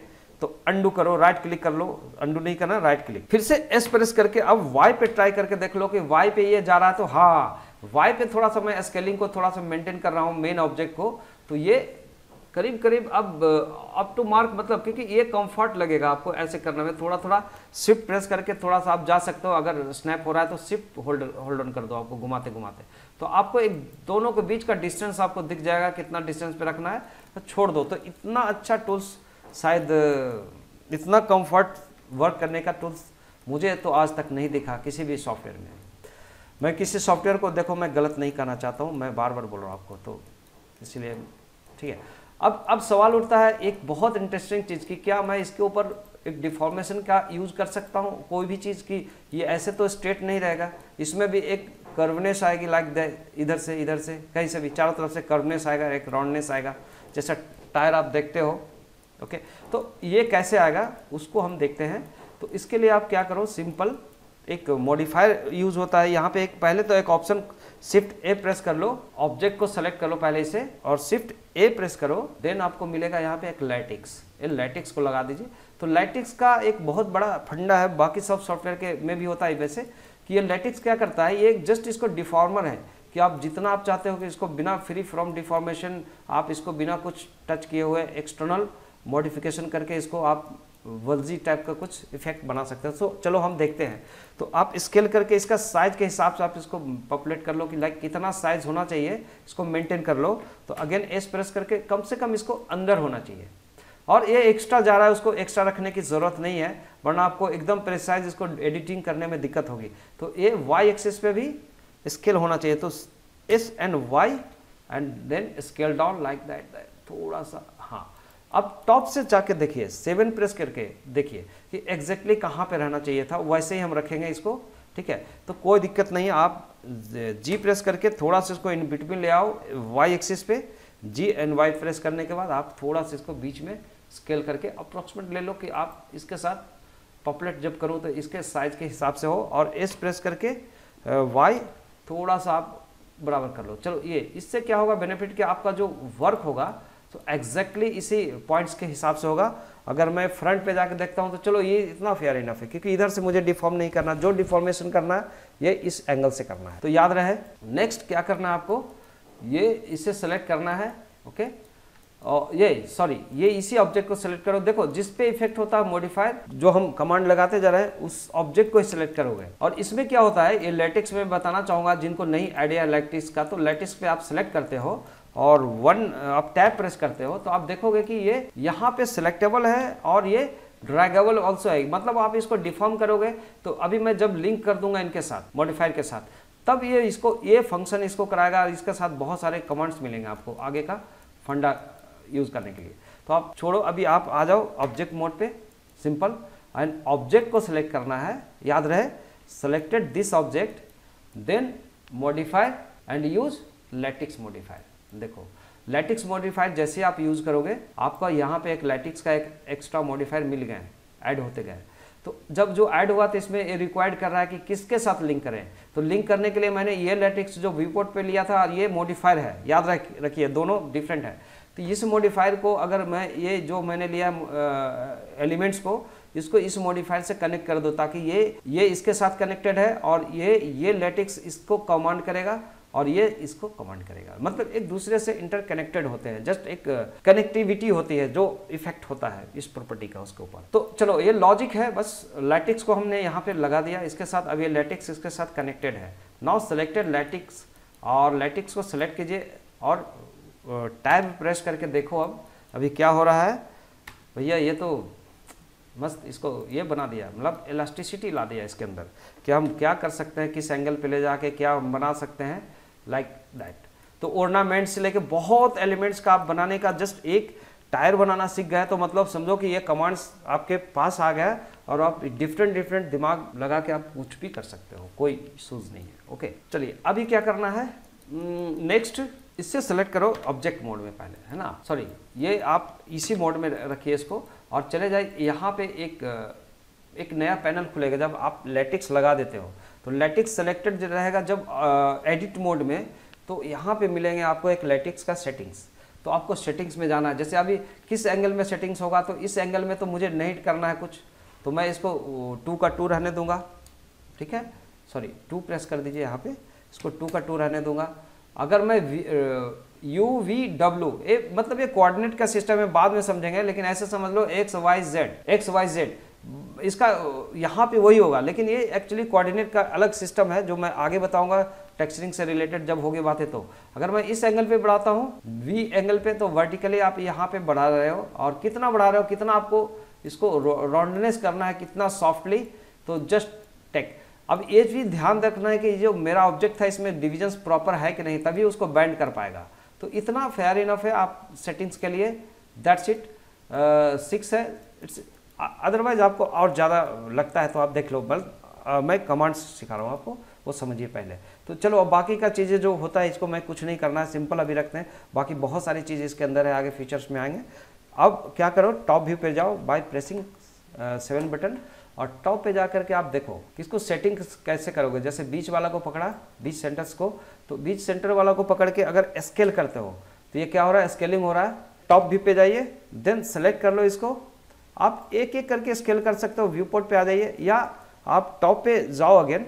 तो अंडू करो, राइट क्लिक कर लो, अंडू नहीं करना, राइट क्लिक, फिर से एस प्रेस करके अब वाई पे ट्राई करके देख लो कि वाई पे ये जा रहा है। तो हाँ, वाई पे थोड़ा सा मैं स्केलिंग को थोड़ा सा मेंटेन कर रहा हूँ मेन ऑब्जेक्ट को, तो ये करीब करीब अब अप टू मार्क, मतलब क्योंकि ये कंफर्ट लगेगा आपको ऐसे करने में। थोड़ा थोड़ा शिफ्ट प्रेस करके थोड़ा सा आप जा सकते हो, अगर स्नैप हो रहा है तो शिफ्ट होल्ड ऑन कर दो आपको घुमाते घुमाते, तो आपको एक दोनों के बीच का डिस्टेंस आपको दिख जाएगा, कितना डिस्टेंस पे रखना है, तो छोड़ दो। तो इतना अच्छा टूल्स, शायद इतना कंफर्ट वर्क करने का टूल्स मुझे तो आज तक नहीं दिखा किसी भी सॉफ्टवेयर में। मैं किसी सॉफ्टवेयर को, देखो मैं गलत नहीं करना चाहता हूँ, मैं बार बार बोल रहा हूँ आपको, तो इसलिए ठीक है। अब सवाल उठता है एक बहुत इंटरेस्टिंग चीज़ की, क्या मैं इसके ऊपर एक डिफॉर्मेशन का यूज कर सकता हूँ कोई भी चीज़ की, ये ऐसे तो स्ट्रेट नहीं रहेगा, इसमें भी एक कर्वनेस आएगी, लाइक इधर से कहीं से भी चारों तरफ से कर्वनेस आएगा, एक राउंडनेस आएगा, जैसा टायर आप देखते हो। ओके, तो ये कैसे आएगा उसको हम देखते हैं। तो इसके लिए आप क्या करो, सिंपल एक मॉडिफायर यूज होता है यहाँ पे। एक पहले तो एक ऑप्शन शिफ्ट ए प्रेस कर लो, ऑब्जेक्ट को सेलेक्ट कर लो पहले इसे, और शिफ्ट ए प्रेस करो, देन आपको मिलेगा यहाँ पे एक लैटिक्स, ये लैटिक्स को लगा दीजिए। तो लैटिक्स का एक बहुत बड़ा फंडा है, बाकी सब सॉफ्टवेयर के में भी होता है वैसे, कि ये लैटिक्स क्या करता है, ये जस्ट इसको डिफॉर्मर है कि आप जितना आप चाहते हो कि इसको बिना फ्री फ्रॉम डिफॉर्मेशन, आप इसको बिना कुछ टच किए हुए एक्सटर्नल मॉडिफिकेशन करके इसको आप वर्जी टाइप का कुछ इफेक्ट बना सकते हैं। तो चलो हम देखते हैं। तो आप स्केल करके इसका साइज के हिसाब से आप इसको पॉपुलेट कर लो कि लाइक कितना साइज होना चाहिए, इसको मेंटेन कर लो। तो अगेन एस प्रेस करके कम से कम इसको अंदर होना चाहिए, और ये एक्स्ट्रा जा रहा है उसको एक्स्ट्रा रखने की जरूरत नहीं है, वरना आपको एकदम प्रिसाइज इसको एडिटिंग करने में दिक्कत होगी। तो ये वाई एक्सिस पे भी स्केल होना चाहिए, तो S and Y and then scale down like that, थोड़ा सा। हाँ, अब टॉप से जाके देखिए, 7 प्रेस करके देखिए कि एग्जैक्टली कहाँ पे रहना चाहिए था, वैसे ही हम रखेंगे इसको। ठीक है, तो कोई दिक्कत नहीं, आप जी प्रेस करके थोड़ा सा इसको इन बिटवीन ले आओ वाई एक्सिस पे, जी एंड वाई प्रेस करने के बाद आप थोड़ा सा इसको बीच में स्केल करके अप्रोक्सीमेट ले लो कि आप इसके साथ पॉपुलेट जब करो तो इसके साइज के हिसाब से हो, और एस प्रेस करके वाई थोड़ा सा आप बराबर कर लो। चलो, ये इससे क्या होगा बेनिफिट, कि आपका जो वर्क होगा तो एग्जैक्टली इसी पॉइंट्स के हिसाब से होगा। अगर मैं फ्रंट पे जाके देखता हूं तो चलो ये इतना फेयर इनफ है, क्योंकि इधर से मुझे डिफॉर्म नहीं करना, जो डिफॉर्मेशन करना है ये इस एंगल से करना है। तो याद रहे, नेक्स्ट क्या करना है आपको, ये इसे सेलेक्ट करना है। ओके, और ये इसी ऑब्जेक्ट को सेलेक्ट करो। देखो जिस पे इफेक्ट होता है मॉडिफायर, जो हम कमांड लगाते जा रहे हैं उस ऑब्जेक्ट को ही सिलेक्ट करोगे। और इसमें क्या होता है, ये लैटिक्स में बताना चाहूंगा जिनको नहीं आइडिया लैटिक्स का, तो लैटिक्स पे आप सिलेक्ट करते हो और आप टैब प्रेस करते हो, तो आप देखोगे कि ये यहाँ पे सिलेक्टेबल है और ये ड्रैगेबल ऑल्सो है। मतलब आप इसको डिफॉर्म करोगे तो अभी मैं जब लिंक कर दूंगा इनके साथ, मॉडिफायर के साथ, तब ये फंक्शन इसको कराएगा। इसके साथ बहुत सारे कमांड्स मिलेंगे आपको आगे का फंडा यूज करने के लिए। तो आप छोड़ो, अभी आप आ जाओ ऑब्जेक्ट मोड पे, सिंपल, एंड ऑब्जेक्ट को सिलेक्ट करना है। याद रहे, selected this object, then modifier and use lattice modifier. देखो लैटिक्स मॉडिफायर जैसे आप यूज करोगे, आपका यहाँ पे एक लैटिक्स का एक एक्स्ट्रा मॉडिफायर मिल गए, ऐड होते गए। तो जब जो ऐड हुआ तो इसमें ये रिक्वायर्ड कर रहा है कि किसके साथ लिंक करें। तो लिंक करने के लिए मैंने ये लैटिक्स जो व्यूपोर्ट पे लिया था और ये मॉडिफायर है, याद रखिए दोनों डिफरेंट है। तो इस मॉडिफायर को अगर मैं ये जो मैंने लिया एलिमेंट्स को, इसको इस मॉडिफायर से कनेक्ट कर दो, ताकि ये इसके साथ कनेक्टेड है और ये लैटिक्स इसको कमांड करेगा और ये इसको कमांड करेगा। मतलब एक दूसरे से इंटरकनेक्टेड होते हैं, जस्ट एक कनेक्टिविटी होती है जो इफेक्ट होता है इस प्रॉपर्टी का उसके ऊपर। तो चलो ये लॉजिक है, बस लैटिक्स को हमने यहाँ पे लगा दिया इसके साथ। अब ये लैटिक्स इसके साथ कनेक्टेड है। नाउ सेलेक्टेड लैटिक्स, और लैटिक्स को सेलेक्ट कीजिए और टैब प्रेस करके देखो अब अभी क्या हो रहा है। भैया ये तो मस्त इसको ये बना दिया, मतलब इलास्टिसिटी ला दिया इसके अंदर कि हम क्या कर सकते हैं, किस एंगल पे ले जाके क्या बना सकते हैं, लाइक दैट। तो ऑर्नामेंट से लेके बहुत एलिमेंट्स का आप बनाने का, जस्ट एक टायर बनाना सीख गए तो मतलब समझो कि ये कमांड्स आपके पास आ गया और आप डिफरेंट दिमाग लगा के आप कुछ भी कर सकते हो, कोई इशूज नहीं है। ओके, चलिए अभी क्या करना है, नेक्स्ट इससे सेलेक्ट करो ऑब्जेक्ट मोड में पहले, है ना, सॉरी ये आप इसी मोड में रखिए इसको और चले जाए। यहाँ पे एक नया पैनल खुलेगा जब आप लैटिक्स लगा देते हो। तो लैटिक्स सेलेक्टेड रहेगा जब एडिट मोड में, तो यहाँ पे मिलेंगे आपको एक लैटिक्स का सेटिंग्स। तो आपको सेटिंग्स में जाना है, जैसे अभी किस एंगल में सेटिंग्स होगा, तो इस एंगल में तो मुझे नहीं करना है कुछ, तो मैं इसको 2 का 2 रहने दूंगा। ठीक है, सॉरी 2 प्रेस कर दीजिए यहाँ पे, इसको 2 का 2 रहने दूंगा। अगर मैं UVW, मतलब ये कोऑर्डिनेट का सिस्टम है, बाद में समझेंगे, लेकिन ऐसे समझ लो XYZ, इसका यहाँ पे वही होगा, लेकिन ये एक्चुअली कोऑर्डिनेट का अलग सिस्टम है जो मैं आगे बताऊंगा टेक्सचरिंग से रिलेटेड जब होगी बातें। तो अगर मैं इस एंगल पे बढ़ाता हूँ V एंगल पे, तो वर्टिकली आप यहाँ पे बढ़ा रहे हो, और कितना बढ़ा रहे हो, कितना आपको इसको राउंडनेस करना है, कितना सॉफ्टली, तो जस्ट टेक। अब ये भी ध्यान रखना है कि जो मेरा ऑब्जेक्ट था इसमें डिविजन्स प्रॉपर है कि नहीं, तभी उसको बैंड कर पाएगा। तो इतना फेयर इनफ है आप सेटिंग्स के लिए, दैट्स इट। 6 है, इट्स अदरवाइज आपको और ज़्यादा लगता है तो आप देख लो, बस मैं कमांड्स सिखा रहा हूँ आपको, वो समझिए पहले। तो चलो अब बाकी का चीज़ें जो होता है इसको मैं कुछ नहीं करना है, सिंपल अभी रखते हैं। बाकी बहुत सारी चीज़ें इसके अंदर है, आगे फीचर्स में आएंगे। अब क्या करो, टॉप व्यू पे जाओ बाय प्रेसिंग 7 बटन, और टॉप पे जा करके आप देखो कि इसको सेटिंग कैसे करोगे। जैसे बीच वाला को पकड़ा, बीच सेंटर्स को, तो बीच सेंटर वाला को पकड़ के अगर स्केल करते हो तो ये क्या हो रहा है, स्केलिंग हो रहा है। टॉप व्यू पे जाइए, देन सेलेक्ट कर लो इसको, आप एक एक करके स्केल कर सकते हो। व्यू पोर्ट पे आ जाइए, या आप टॉप पे जाओ अगेन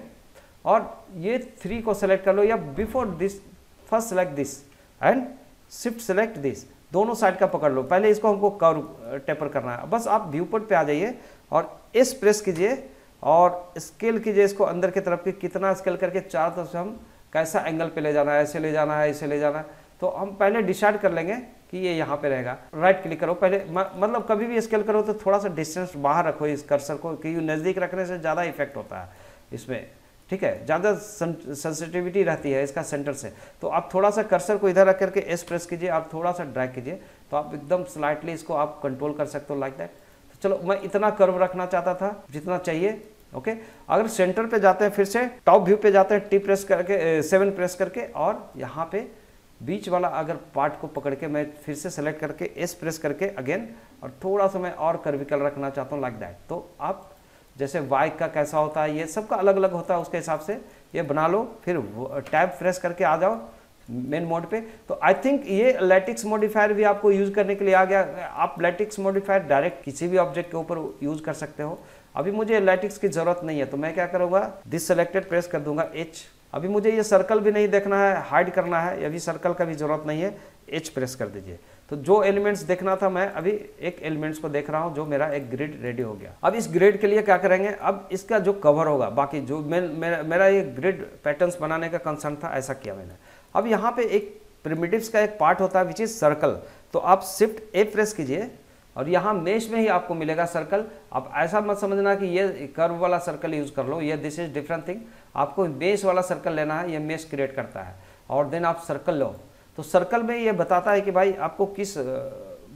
और ये 3 को सेलेक्ट कर लो, या before this first select this and shift select this, दोनों साइड का पकड़ लो। पहले इसको हमको कर्व टेपर करना है, बस आप व्यू पोर्ट पे आ जाइए और एस प्रेस कीजिए और स्केल कीजिए इसको अंदर की तरफ की, कितना स्केल करके चारों तरफ से हम कैसा एंगल पे ले जाना है, ऐसे ले जाना है, ऐसे ले जाना है। तो हम पहले डिसाइड कर लेंगे कि ये यहाँ पे रहेगा। राइट क्लिक करो पहले, मतलब कभी भी स्केल करो तो थोड़ा सा डिस्टेंस बाहर रखो इस कर्सर को, क्योंकि नज़दीक रखने से ज़्यादा इफेक्ट होता है इसमें, ठीक है, ज़्यादा सेंसिटिविटी रहती है इसका सेंटर से। तो आप थोड़ा सा कर्सर को इधर रख करके एस प्रेस कीजिए, आप थोड़ा सा ड्रैग कीजिए, तो आप एकदम स्लाइटली इसको आप कंट्रोल कर सकते हो लाइक दैट। तो चलो मैं इतना कर्व रखना चाहता था जितना चाहिए, ओके। अगर सेंटर पे जाते हैं, फिर से टॉप व्यू पे जाते हैं, टी प्रेस करके 7 प्रेस करके, और यहाँ पे बीच वाला अगर पार्ट को पकड़ के मैं फिर से सेलेक्ट करके एस प्रेस करके अगेन, और थोड़ा सा मैं और कर्विकल रखना चाहता हूँ लाइक दैट। तो आप जैसे वाई का कैसा होता है, ये सबका अलग अलग होता है, उसके हिसाब से ये बना लो। फिर टैब प्रेस करके आ जाओ मेन मोड पे। तो आई थिंक ये लैटिक्स मॉडिफायर भी आपको यूज करने के लिए आ गया। आप लैटिक्स मॉडिफायर डायरेक्ट किसी भी ऑब्जेक्ट के ऊपर यूज कर सकते हो। अभी मुझे लैटिक्स की जरूरत नहीं है, तो मैं क्या करूँगा, दिस सेलेक्टेड प्रेस कर दूंगा एच। अभी मुझे ये सर्कल भी नहीं देखना है, हाइड करना है, अभी सर्कल का भी जरूरत नहीं है, एच प्रेस कर दीजिए। तो जो एलिमेंट्स देखना था, मैं अभी एक एलिमेंट्स को देख रहा हूं, जो मेरा एक ग्रिड रेडी हो गया। अब इस ग्रिड के लिए क्या करेंगे, अब इसका जो कवर होगा, बाकी जो मेरा ये ग्रिड पैटर्न्स बनाने का कंसर्न था, ऐसा किया मैंने। अब यहाँ पे एक प्रिमिटिव्स का एक पार्ट होता है विच इज सर्कल। तो आप शिफ्ट ए प्रेस कीजिए और यहाँ मेश में ही आपको मिलेगा सर्कल। आप ऐसा मत समझना कि ये कर्व वाला सर्कल यूज कर लो, ये दिस इज डिफरेंट थिंग। आपको मेश वाला सर्कल लेना है, ये मेश क्रिएट करता है, और देन आप सर्कल लो। तो सर्कल में ये बताता है कि भाई आपको किस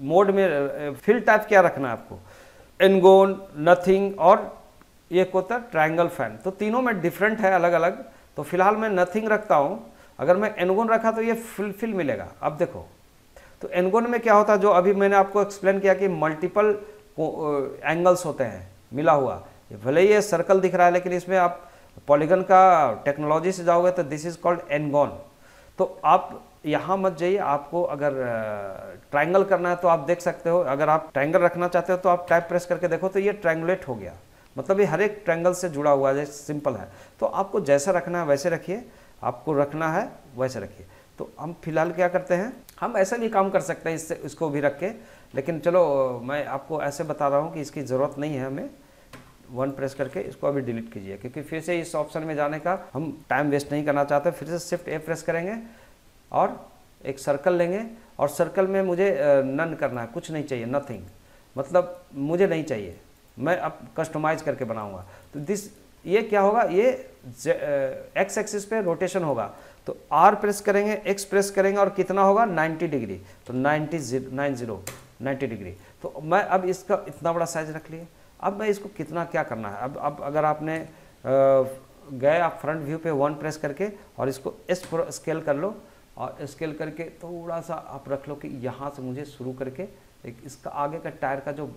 मोड में फिल टाइप क्या रखना है आपको, एनगोन, नथिंग, और ये होता है ट्रायंगल फैन। तो तीनों में डिफरेंट है अलग अलग। तो फिलहाल मैं नथिंग रखता हूँ। अगर मैं एनगोन रखा तो ये फिल मिलेगा। अब देखो, तो एनगोन में क्या होता है, जो अभी मैंने आपको एक्सप्लेन किया कि मल्टीपल एंगल्स होते हैं मिला हुआ। भले ही ये सर्कल दिख रहा है, लेकिन इसमें आप पॉलीगन का टेक्नोलॉजी से जाओगे तो दिस इज कॉल्ड एनगोन। तो आप यहाँ मत जाइए, आपको अगर ट्रायंगल करना है तो आप देख सकते हो। अगर आप ट्रायंगल रखना चाहते हो तो आप टैब प्रेस करके देखो, तो ये ट्रायंगुलेट हो गया, मतलब ये हर एक ट्रायंगल से जुड़ा हुआ है, सिंपल है। तो आपको जैसा रखना है वैसे रखिए, आपको रखना है वैसे रखिए। तो हम फिलहाल क्या करते हैं, हम ऐसा भी काम कर सकते हैं इससे, इसको भी रख के, लेकिन चलो मैं आपको ऐसे बता रहा हूँ कि इसकी ज़रूरत नहीं है हमें। 1 प्रेस करके इसको अभी डिलीट कीजिए, क्योंकि फिर से इस ऑप्शन में जाने का हम टाइम वेस्ट नहीं करना चाहते। फिर से शिफ्ट ए प्रेस करेंगे और एक सर्कल लेंगे, और सर्कल में मुझे नन करना है, कुछ नहीं चाहिए, नथिंग, मतलब मुझे नहीं चाहिए, मैं अब कस्टमाइज करके बनाऊंगा। तो दिस ये क्या होगा, ये एक्स एक्सिस पे रोटेशन होगा। तो आर प्रेस करेंगे, एक्स प्रेस करेंगे, और कितना होगा 90 डिग्री। तो 90 डिग्री। तो मैं अब इसका इतना बड़ा साइज रख लिए। अब मैं इसको कितना क्या करना है, अब अगर आपने गए आप फ्रंट व्यू पे 1 प्रेस करके और इसको स्केल कर लो, और स्केल करके थोड़ा सा आप रख लो कि यहाँ से मुझे शुरू करके एक इसका आगे का टायर का जो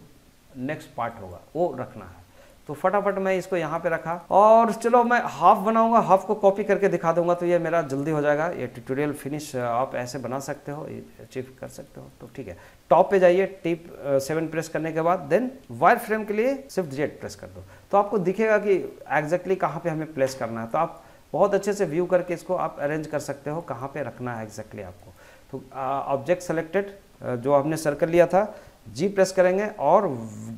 नेक्स्ट पार्ट होगा वो रखना है। तो फटाफट मैं इसको यहाँ पे रखा, और चलो मैं हाफ बनाऊंगा, हाफ को कॉपी करके दिखा दूंगा, तो ये मेरा जल्दी हो जाएगा। ये ट्यूटोरियल फिनिश आप ऐसे बना सकते हो, अचीव कर सकते हो। तो ठीक है, टॉप पे जाइए, टिप 7 प्रेस करने के बाद देन वायर फ्रेम के लिए शिफ्ट जेड प्रेस कर दो, तो आपको दिखेगा कि एग्जैक्टली कहाँ पे हमें प्लेस करना है। तो आप बहुत अच्छे से व्यू करके इसको आप अरेंज कर सकते हो कहाँ पे रखना है एग्जैक्टली आपको। तो ऑब्जेक्ट सेलेक्टेड जो आपने सर्कल लिया था, जी प्रेस करेंगे और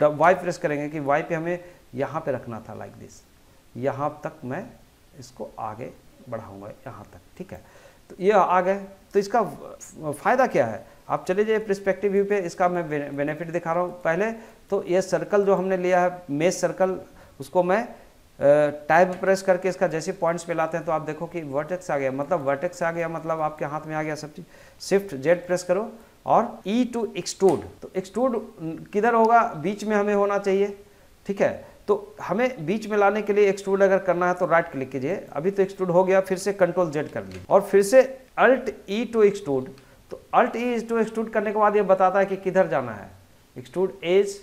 वाई प्रेस करेंगे कि वाई पे हमें यहाँ पे रखना था, लाइक दिस। यहाँ तक मैं इसको आगे बढ़ाऊंगा, यहाँ तक, ठीक है। तो ये आ गए। तो इसका फ़ायदा क्या है, आप चले जाइए पर्सपेक्टिव व्यू पे, इसका मैं बेनिफिट दिखा रहा हूँ। पहले तो ये सर्कल जो हमने लिया है, मेश सर्कल, उसको मैं टैब प्रेस करके इसका जैसे पॉइंट्स पे लाते हैं तो आप देखो कि वर्टेक्स आ गया, मतलब वर्टेक्स आ गया, मतलब आपके हाथ में आ गया सब चीज़। शिफ्ट जेड प्रेस करो और ई टू एक्सट्रूड, तो एक्सट्रूड किधर होगा, बीच में हमें होना चाहिए, ठीक है। तो हमें बीच में लाने के लिए एक्सट्रूड अगर करना है तो राइट क्लिक कीजिए, अभी तो एक्सट्रूड हो गया, फिर से कंट्रोल जेड कर लीजिए और फिर से अल्ट ई टू एक्सट्रूड। तो अल्ट ई टू एक्सट्रूड करने के बाद ये बताता है कि किधर जाना है, एक्सट्रूड एज,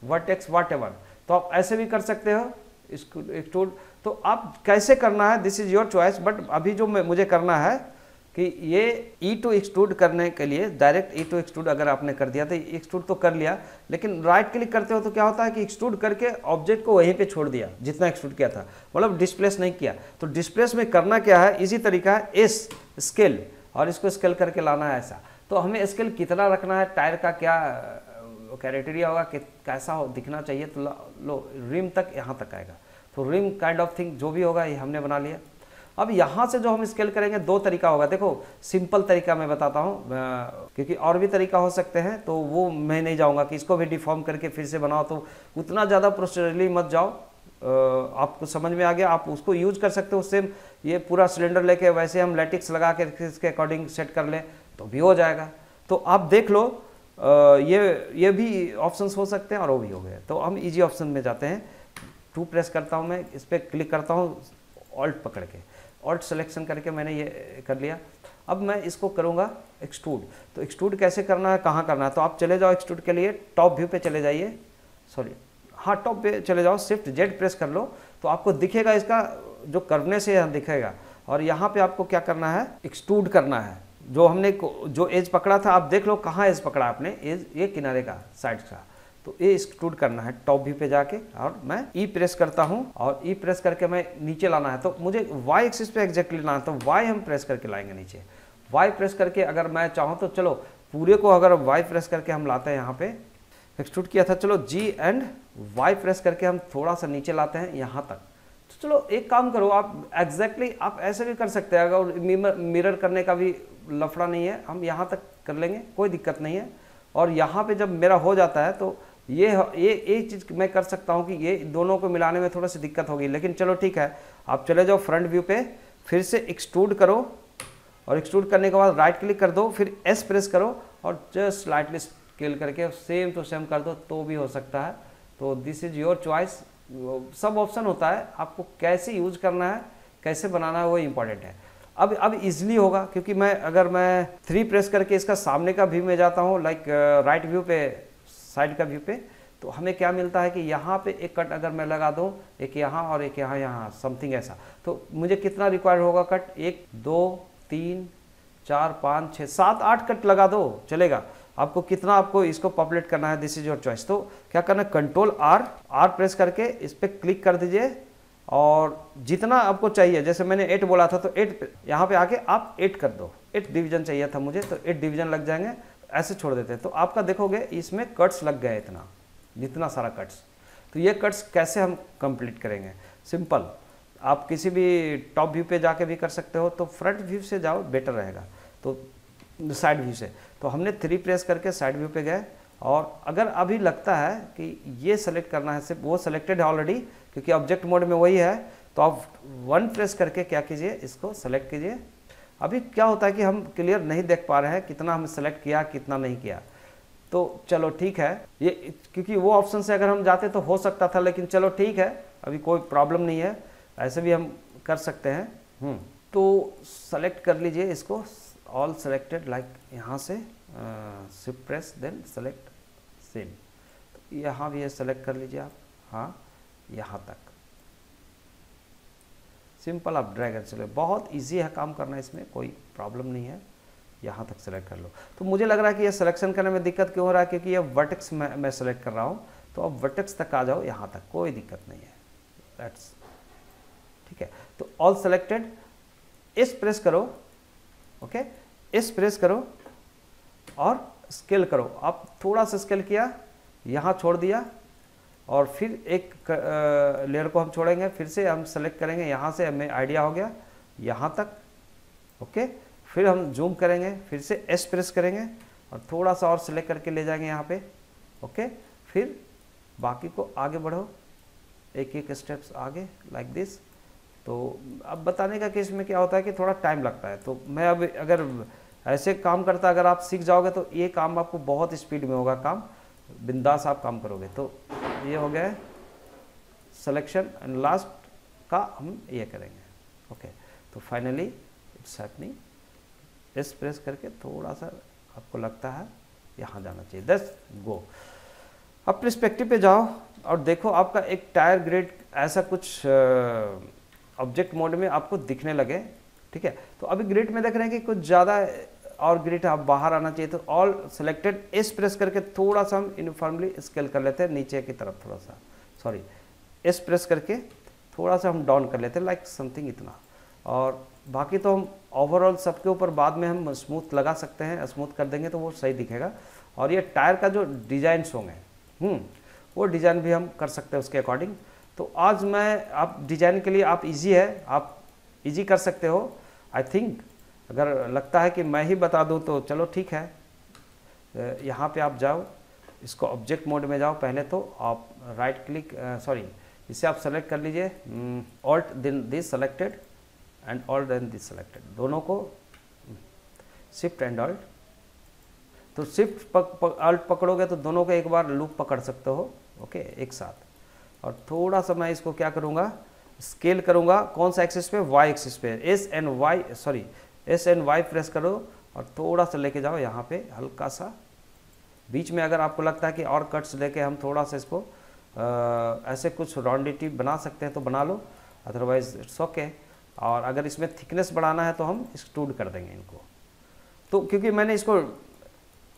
वर्टेक्स, व्हाटएवर। तो आप ऐसे भी कर सकते हो एक्सट्रूड, तो आप कैसे करना है this is your choice, but अभी जो मुझे करना है कि ये ई टू एक्सट्रूड करने के लिए डायरेक्ट ई टू एक्सट्रूड अगर आपने कर दिया तो एक्सट्रूड तो कर लिया, लेकिन राइट क्लिक करते हो तो क्या होता है कि एक्सट्रूड करके ऑब्जेक्ट को वहीं पे छोड़ दिया जितना एक्सट्रूड किया था, मतलब डिस्प्लेस नहीं किया। तो डिस्प्लेस में करना क्या है, इजी तरीका है, एस स्केल, और इसको स्केल करके लाना है ऐसा। तो हमें स्केल कितना रखना है, टायर का क्या क्राइटेरिया होगा कि कैसा हो दिखना चाहिए, तो लो रिम तक यहाँ तक आएगा, तो रिम काइंड ऑफ थिंग जो भी होगा ये हमने बना लिया। अब यहाँ से जो हम स्केल करेंगे दो तरीका होगा, देखो सिंपल तरीका मैं बताता हूँ, क्योंकि और भी तरीका हो सकते हैं, तो वो मैं नहीं जाऊँगा कि इसको भी डिफॉर्म करके फिर से बनाओ, तो उतना ज़्यादा प्रोसीजरली मत जाओ। आपको समझ में आ गया, आप उसको यूज कर सकते हो सेम, ये पूरा सिलेंडर लेके वैसे हम लैटिक्स लगा के इसके अकॉर्डिंग सेट कर लें तो भी हो जाएगा। तो आप देख लो, ये भी ऑप्शंस हो सकते हैं और वो भी हो गए। तो हम इजी ऑप्शन में जाते हैं, 2 प्रेस करता हूँ मैं, इस पर क्लिक करता हूँ ऑल्ट पकड़ के, ऑल्ट सिलेक्शन करके मैंने ये कर लिया। अब मैं इसको करूँगा एक्सट्रूड, तो एक्सट्रूड कैसे करना है, कहाँ करना है, तो आप चले जाओ एक्सट्रूड के लिए टॉप व्यू पे चले जाइए, सॉरी हाँ टॉप पे चले जाओ, शिफ्ट जेड प्रेस कर लो तो आपको दिखेगा इसका जो करने से यहाँ दिखेगा। और यहाँ पे आपको क्या करना है, एक्सट्रूड करना है, जो हमने जो एज पकड़ा था, आप देख लो कहाँ एज पकड़ा आपने, एज ये किनारे का साइड का, तो ये एक्सट्रूड करना है टॉप व्यू पे जाके, और मैं ई प्रेस करता हूँ और ई प्रेस करके मैं नीचे लाना है, तो मुझे वाई एक्सिस पे एग्जैक्टली लाना है, तो वाई हम प्रेस करके लाएंगे नीचे। वाई प्रेस करके अगर मैं चाहूँ तो चलो पूरे को अगर वाई प्रेस करके हम लाते हैं, यहाँ पे एक्सट्रूड किया था, चलो जी एंड वाई प्रेस करके हम थोड़ा सा नीचे लाते हैं यहाँ तक। तो चलो एक काम करो, आप एग्जैक्टली आप ऐसे भी कर सकते हैं, अगर मिरर करने का भी लफड़ा नहीं है, हम यहाँ तक कर लेंगे, कोई दिक्कत नहीं है। और यहाँ पे जब मेरा हो जाता है तो ये एक चीज़ मैं कर सकता हूँ कि ये दोनों को मिलाने में थोड़ा सी दिक्कत होगी, लेकिन चलो ठीक है, आप चले जाओ फ्रंट व्यू पे, फिर से एक्सट्रूड करो, और एक्सट्रूड करने के बाद राइट क्लिक कर दो, फिर एस प्रेस करो और जस्ट स्लाइटली स्केल करके सेम टू सेम कर दो तो भी हो सकता है। तो दिस इज योर चॉइस, सब ऑप्शन होता है, आपको कैसे यूज करना है, कैसे बनाना है वो इम्पॉर्टेंट है। अब इजीली होगा, क्योंकि अगर मैं 3 प्रेस करके इसका सामने का व्यू में जाता हूँ, लाइक राइट व्यू पे, साइड का व्यू पे, तो हमें क्या मिलता है कि यहाँ पे एक कट अगर मैं लगा दूँ, एक यहाँ और एक यहाँ समथिंग ऐसा, तो मुझे कितना रिक्वायर होगा कट, 1 2 3 4 5 6 7 8 कट लगा दो चलेगा। आपको कितना आपको इसको पॉपुलेट करना है, दिस इज योर चॉइस। तो क्या करना है, कंट्रोल आर प्रेस करके इस पर क्लिक कर दीजिए, और जितना आपको चाहिए, जैसे मैंने 8 बोला था तो 8 यहाँ पे आके आप 8 कर दो, 8 डिवीजन चाहिए था मुझे तो 8 डिवीजन लग जाएंगे, ऐसे छोड़ देते हैं। तो आपका देखोगे इसमें कट्स लग गए जितना सारा कट्स। तो ये कट्स कैसे हम कंप्लीट करेंगे, सिंपल, आप किसी भी टॉप व्यू पे जाके भी कर सकते हो, तो फ्रंट व्यू से जाओ बेटर रहेगा, तो साइड व्यू से। तो हमने 3 प्रेस करके साइड व्यू पे गए, और अगर अभी लगता है कि ये सेलेक्ट करना है, सिर्फ वो सेलेक्टेड है ऑलरेडी, क्योंकि ऑब्जेक्ट मोड में वही है, तो आप 1 प्रेस करके क्या कीजिए, इसको सेलेक्ट कीजिए। अभी क्या होता है कि हम क्लियर नहीं देख पा रहे हैं कितना हमने सेलेक्ट किया कितना नहीं किया, तो चलो ठीक है, ये क्योंकि वो ऑप्शन से अगर हम जाते तो हो सकता था, लेकिन चलो ठीक है, अभी कोई प्रॉब्लम नहीं है, ऐसे भी हम कर सकते हैं। तो सेलेक्ट कर लीजिए इसको, ऑल सेलेक्टेड, लाइक यहाँ से shift press then select same, तो यहाँ भी सेलेक्ट कर लीजिए आप, हाँ यहाँ तक सिंपल, आप ड्रैग एंड सेलेक्ट, बहुत इजी है काम करना, इसमें कोई प्रॉब्लम नहीं है, यहाँ तक सेलेक्ट कर लो। तो मुझे लग रहा है कि ये सिलेक्शन करने में दिक्कत क्यों हो रहा है, क्योंकि ये वर्टेक्स मैं सेलेक्ट कर रहा हूँ, तो अब वर्टेक्स तक आ जाओ, यहाँ तक कोई दिक्कत नहीं है, दैट्स ठीक है। तो ऑल सेलेक्टेड, इस प्रेस करो, ओके, इस प्रेस करो और स्केल करो, आप थोड़ा सा स्केल किया, यहाँ छोड़ दिया, और फिर एक लेयर को हम छोड़ेंगे, फिर से हम सेलेक्ट करेंगे, यहाँ से हमें आइडिया हो गया यहाँ तक, ओके, फिर हम जूम करेंगे, फिर से एस प्रेस करेंगे और थोड़ा सा और सेलेक्ट करके ले जाएंगे यहाँ पे, ओके, फिर बाकी को आगे बढ़ो, एक एक स्टेप्स आगे लाइक दिस। तो अब बताने का केस में क्या होता है कि थोड़ा टाइम लगता है, तो मैं अब अगर ऐसे काम करता है, अगर आप सीख जाओगे तो ये काम आपको बहुत स्पीड में होगा, काम बिंदास आप काम करोगे। तो ये हो गया सिलेक्शन एंड लास्ट का हम ये करेंगे। ओके, तो फाइनली इट्स हैपनिंग। इस प्रेस करके थोड़ा सा आपको लगता है यहाँ जाना चाहिए, दस गो। अब पर्सपेक्टिव पे जाओ और देखो आपका एक टायर ग्रिड ऐसा कुछ ऑब्जेक्ट मोड में आपको दिखने लगे, ठीक है। तो अभी ग्रिड में देख रहे हैं कि कुछ ज़्यादा और ग्रिड आप बाहर आना चाहिए, तो ऑल सिलेक्टेड इस प्रेस करके थोड़ा सा हम यूनिफॉर्मली स्केल कर लेते हैं नीचे की तरफ, थोड़ा सा सॉरी इस प्रेस करके थोड़ा सा हम डाउन कर लेते हैं, लाइक समथिंग इतना। और बाकी तो हम ओवरऑल सबके ऊपर बाद में हम स्मूथ लगा सकते हैं, स्मूथ कर देंगे तो वो सही दिखेगा। और ये टायर का जो डिजाइन्स होंगे वो डिज़ाइन भी हम कर सकते हैं उसके अकॉर्डिंग। तो आज मैं आप डिज़ाइन के लिए आप इजी है, आप इजी कर सकते हो आई थिंक। अगर लगता है कि मैं ही बता दूं तो चलो ठीक है। यहाँ पे आप जाओ, इसको ऑब्जेक्ट मोड में जाओ पहले, तो आप राइट क्लिक सॉरी इसे आप सेलेक्ट कर लीजिए, alt then this selected and alt then this selected, दोनों को शिफ्ट एंड ऑल्ट। तो शिफ्ट ऑल्ट पकड़ोगे तो दोनों को एक बार लूप पकड़ सकते हो, ओके, एक साथ। और थोड़ा सा मैं इसको क्या करूँगा, स्केल करूँगा, कौन सा एक्सिस पे, वाई एक्सिस पे, एस एंड वाई प्रेस करो और थोड़ा सा लेके जाओ यहाँ पे हल्का सा बीच में। अगर आपको लगता है कि और कट्स लेके हम थोड़ा सा इसको ऐसे कुछ राउंडिटी बना सकते हैं तो बना लो, अदरवाइज इट्स ओके। और अगर इसमें थिकनेस बढ़ाना है तो हम एक्सट्रूड कर देंगे इनको। तो क्योंकि मैंने इसको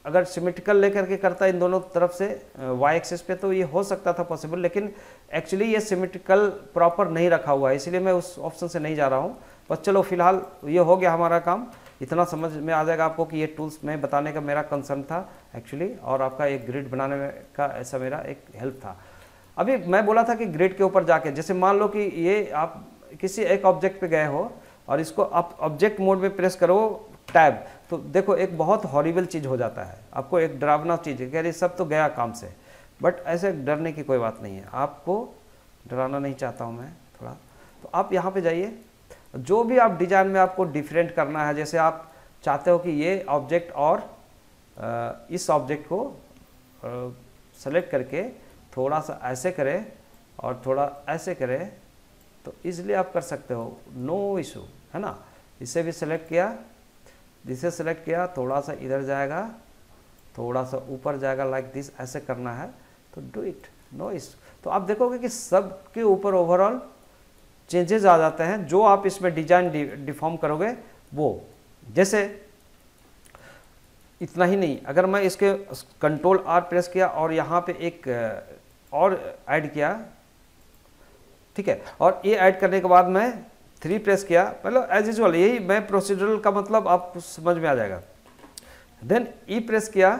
अगर सिमेट्रिकल लेकर के करता इन दोनों तरफ से वाई एक्सिस पे तो ये हो सकता था पॉसिबल, लेकिन एक्चुअली ये सिमेट्रिकल प्रॉपर नहीं रखा हुआ है, इसलिए मैं उस ऑप्शन से नहीं जा रहा हूँ। बस चलो फिलहाल ये हो गया हमारा काम, इतना समझ में आ जाएगा आपको कि ये टूल्स में बताने का मेरा कंसर्न था एक्चुअली, और आपका एक ग्रिड बनाने में का ऐसा मेरा एक हेल्प था। अभी मैं बोला था कि ग्रिड के ऊपर जाके, जैसे मान लो कि ये आप किसी एक ऑब्जेक्ट पे गए हो और इसको आप ऑब्जेक्ट मोड में प्रेस करो टैब, तो देखो एक बहुत हॉरिबल चीज़ हो जाता है, आपको एक डरावना चीज़ है, कह रही सब तो गया काम से। बट ऐसे डरने की कोई बात नहीं है, आपको डराना नहीं चाहता हूँ मैं थोड़ा। तो आप यहाँ पे जाइए, जो भी आप डिज़ाइन में आपको डिफरेंट करना है, जैसे आप चाहते हो कि ये ऑब्जेक्ट और इस ऑब्जेक्ट को सेलेक्ट करके थोड़ा सा ऐसे करें और थोड़ा ऐसे करें, तो इजीली आप कर सकते हो, नो इशू है ना। इसे भी सेलेक्ट किया, जिसे सेलेक्ट किया, थोड़ा सा इधर जाएगा, थोड़ा सा ऊपर जाएगा, लाइक दिस, ऐसे करना है तो डू इट, नो इशू। तो आप देखोगे कि सब के ऊपर ओवरऑल चेंजेस आ जाते हैं जो आप इसमें डिजाइन डिफॉर्म करोगे वो। जैसे इतना ही नहीं, अगर मैं इसके कंट्रोल आर प्रेस किया और यहाँ पे एक और ऐड किया, ठीक है, और ये ऐड करने के बाद मैं 3 प्रेस किया, मतलब एज यूजुअल यही मैं प्रोसीजरल का मतलब आप समझ में आ जाएगा। देन ई प्रेस किया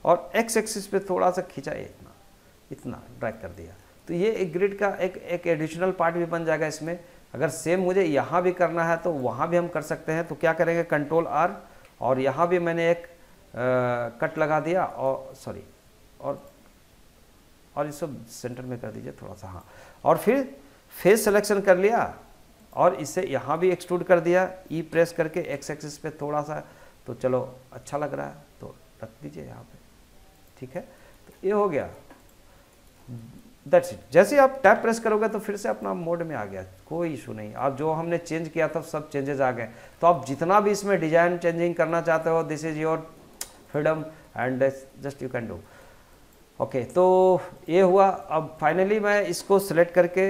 और एक्स एक्सिस पे थोड़ा सा खींचा, इतना ड्रैग कर दिया, तो ये एक ग्रिड का एक एडिशनल पार्ट भी बन जाएगा इसमें। अगर सेम मुझे यहाँ भी करना है तो वहाँ भी हम कर सकते हैं। तो क्या करेंगे, कंट्रोल आर, और यहाँ भी मैंने एक कट लगा दिया, और सॉरी और इसको सेंटर में कर दीजिए थोड़ा सा, हाँ। और फिर फेस सिलेक्शन कर लिया और इसे यहाँ भी एक्सट्रूड कर दिया, ई प्रेस करके एक्स एक्सिस पे थोड़ा सा, तो चलो अच्छा लग रहा है तो रख दीजिए यहाँ पे, ठीक है। तो ये हो गया, दैट्स इट। जैसे ही आप टैप प्रेस करोगे तो फिर से अपना मोड में आ गया, कोई इशू नहीं। आप जो हमने चेंज किया था सब चेंजेस आ गए। तो आप जितना भी इसमें डिजाइन चेंजिंग करना चाहते हो, this is your freedom and just you can do. Okay, तो ये हुआ। अब फाइनली मैं इसको सिलेक्ट करके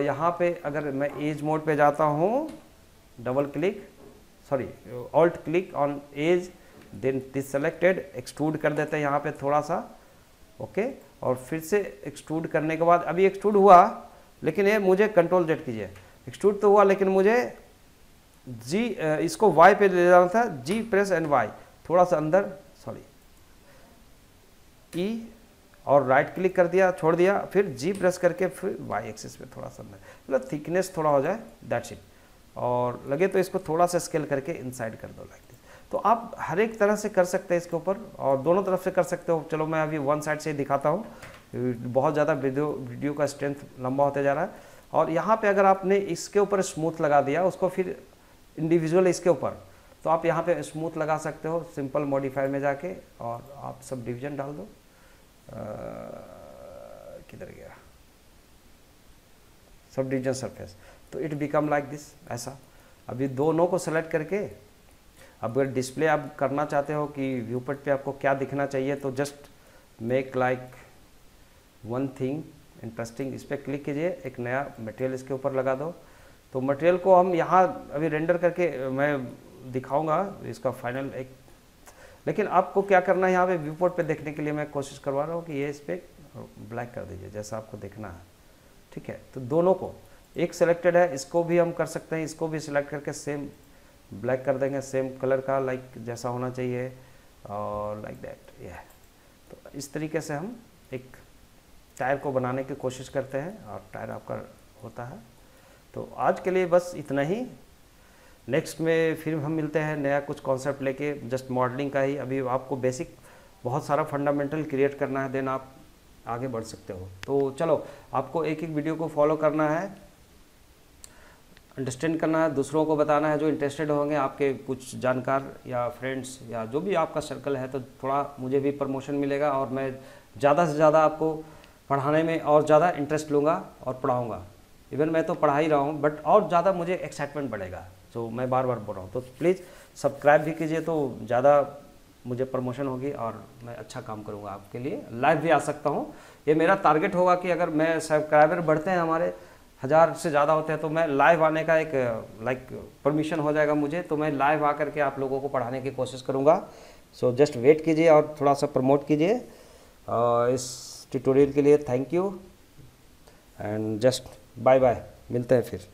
यहाँ पे अगर मैं एज मोड पे जाता हूँ, double click sorry alt click on edge, then this selected, extrude कर देते हैं यहाँ पे थोड़ा सा, ओके। और फिर से एक्सट्रूड करने के बाद, अभी एक्सट्रूड हुआ लेकिन ये मुझे कंट्रोल जेड कीजिए, एक्सट्रूड तो हुआ लेकिन मुझे जी इसको वाई पे ले जाना था, जी प्रेस एंड वाई, थोड़ा सा अंदर सॉरी ई और राइट क्लिक कर दिया, छोड़ दिया, फिर जी प्रेस करके फिर वाई एक्सिस पे थोड़ा सा अंदर, मतलब थिकनेस थोड़ा हो जाए, दैट्स इट। और लगे तो इसको थोड़ा सा स्केल करके इनसाइड कर दो लाइक दिस। तो आप हर एक तरह से कर सकते हैं इसके ऊपर, और दोनों तरफ से कर सकते हो। चलो मैं अभी वन साइड से ही दिखाता हूँ, बहुत ज़्यादा वीडियो का स्ट्रेंथ लंबा होते जा रहा है। और यहाँ पे अगर आपने इसके ऊपर स्मूथ लगा दिया, उसको फिर इंडिविजुअल इसके ऊपर, तो आप यहाँ पे स्मूथ लगा सकते हो सिंपल मॉडिफायर में जाके, और आप सब डिवीजन डाल दो। किधर गया, सब डिवीजन सरफेस, तो इट बिकम लाइक दिस, ऐसा। अभी दोनों को सेलेक्ट करके, अब अगर डिस्प्ले आप करना चाहते हो कि व्यू पोर्ट पे आपको क्या दिखना चाहिए, तो just make like one thing interesting, इस पर क्लिक कीजिए, एक नया मटेरियल इसके ऊपर लगा दो। तो मटेरियल को हम यहाँ अभी रेंडर करके मैं दिखाऊंगा इसका फाइनल एक, लेकिन आपको क्या करना है, यहाँ पे व्यू पोर्ट पे देखने के लिए मैं कोशिश करवा रहा हूँ कि ये इस पर ब्लैक कर दीजिए जैसा आपको देखना है, ठीक है। तो दोनों को, एक सिलेक्टेड है, इसको भी हम कर सकते हैं, इसको भी सिलेक्ट करके सेम ब्लैक कर देंगे, सेम कलर का, लाइक जैसा होना चाहिए, और लाइक दैट, ये। तो इस तरीके से हम एक टायर को बनाने की कोशिश करते हैं, और टायर आपका होता है। तो आज के लिए बस इतना ही, नेक्स्ट में फिर हम मिलते हैं नया कुछ कॉन्सेप्ट लेके, जस्ट मॉडलिंग का ही। अभी आपको बेसिक बहुत सारा फंडामेंटल क्रिएट करना है, देन आप आगे बढ़ सकते हो। तो चलो, आपको एक एक वीडियो को फॉलो करना है, अंडरस्टैंड करना है, दूसरों को बताना है जो इंटरेस्टेड होंगे, आपके कुछ जानकार या फ्रेंड्स या जो भी आपका सर्कल है, तो थोड़ा मुझे भी प्रमोशन मिलेगा, और मैं ज़्यादा से ज़्यादा आपको पढ़ाने में और ज़्यादा इंटरेस्ट लूँगा और पढ़ाऊँगा। इवन मैं तो पढ़ा ही रहा हूँ, बट और ज़्यादा मुझे एक्साइटमेंट बढ़ेगा, तो मैं बार बार बोल रहा हूँ। तो प्लीज़ सब्सक्राइब भी कीजिए, तो ज़्यादा मुझे प्रमोशन होगी और मैं अच्छा काम करूँगा आपके लिए, लाइव भी आ सकता हूँ। ये मेरा टारगेट होगा कि अगर मैं सब्सक्राइबर बढ़ते हैं, हमारे 1000 से ज़्यादा होते हैं, तो मैं लाइव आने का एक लाइक परमिशन हो जाएगा मुझे, तो मैं लाइव आकर के आप लोगों को पढ़ाने की कोशिश करूँगा। सो जस्ट वेट कीजिए और थोड़ा सा प्रमोट कीजिए। इस ट्यूटोरियल के लिए thank you, and just bye bye, मिलते हैं फिर।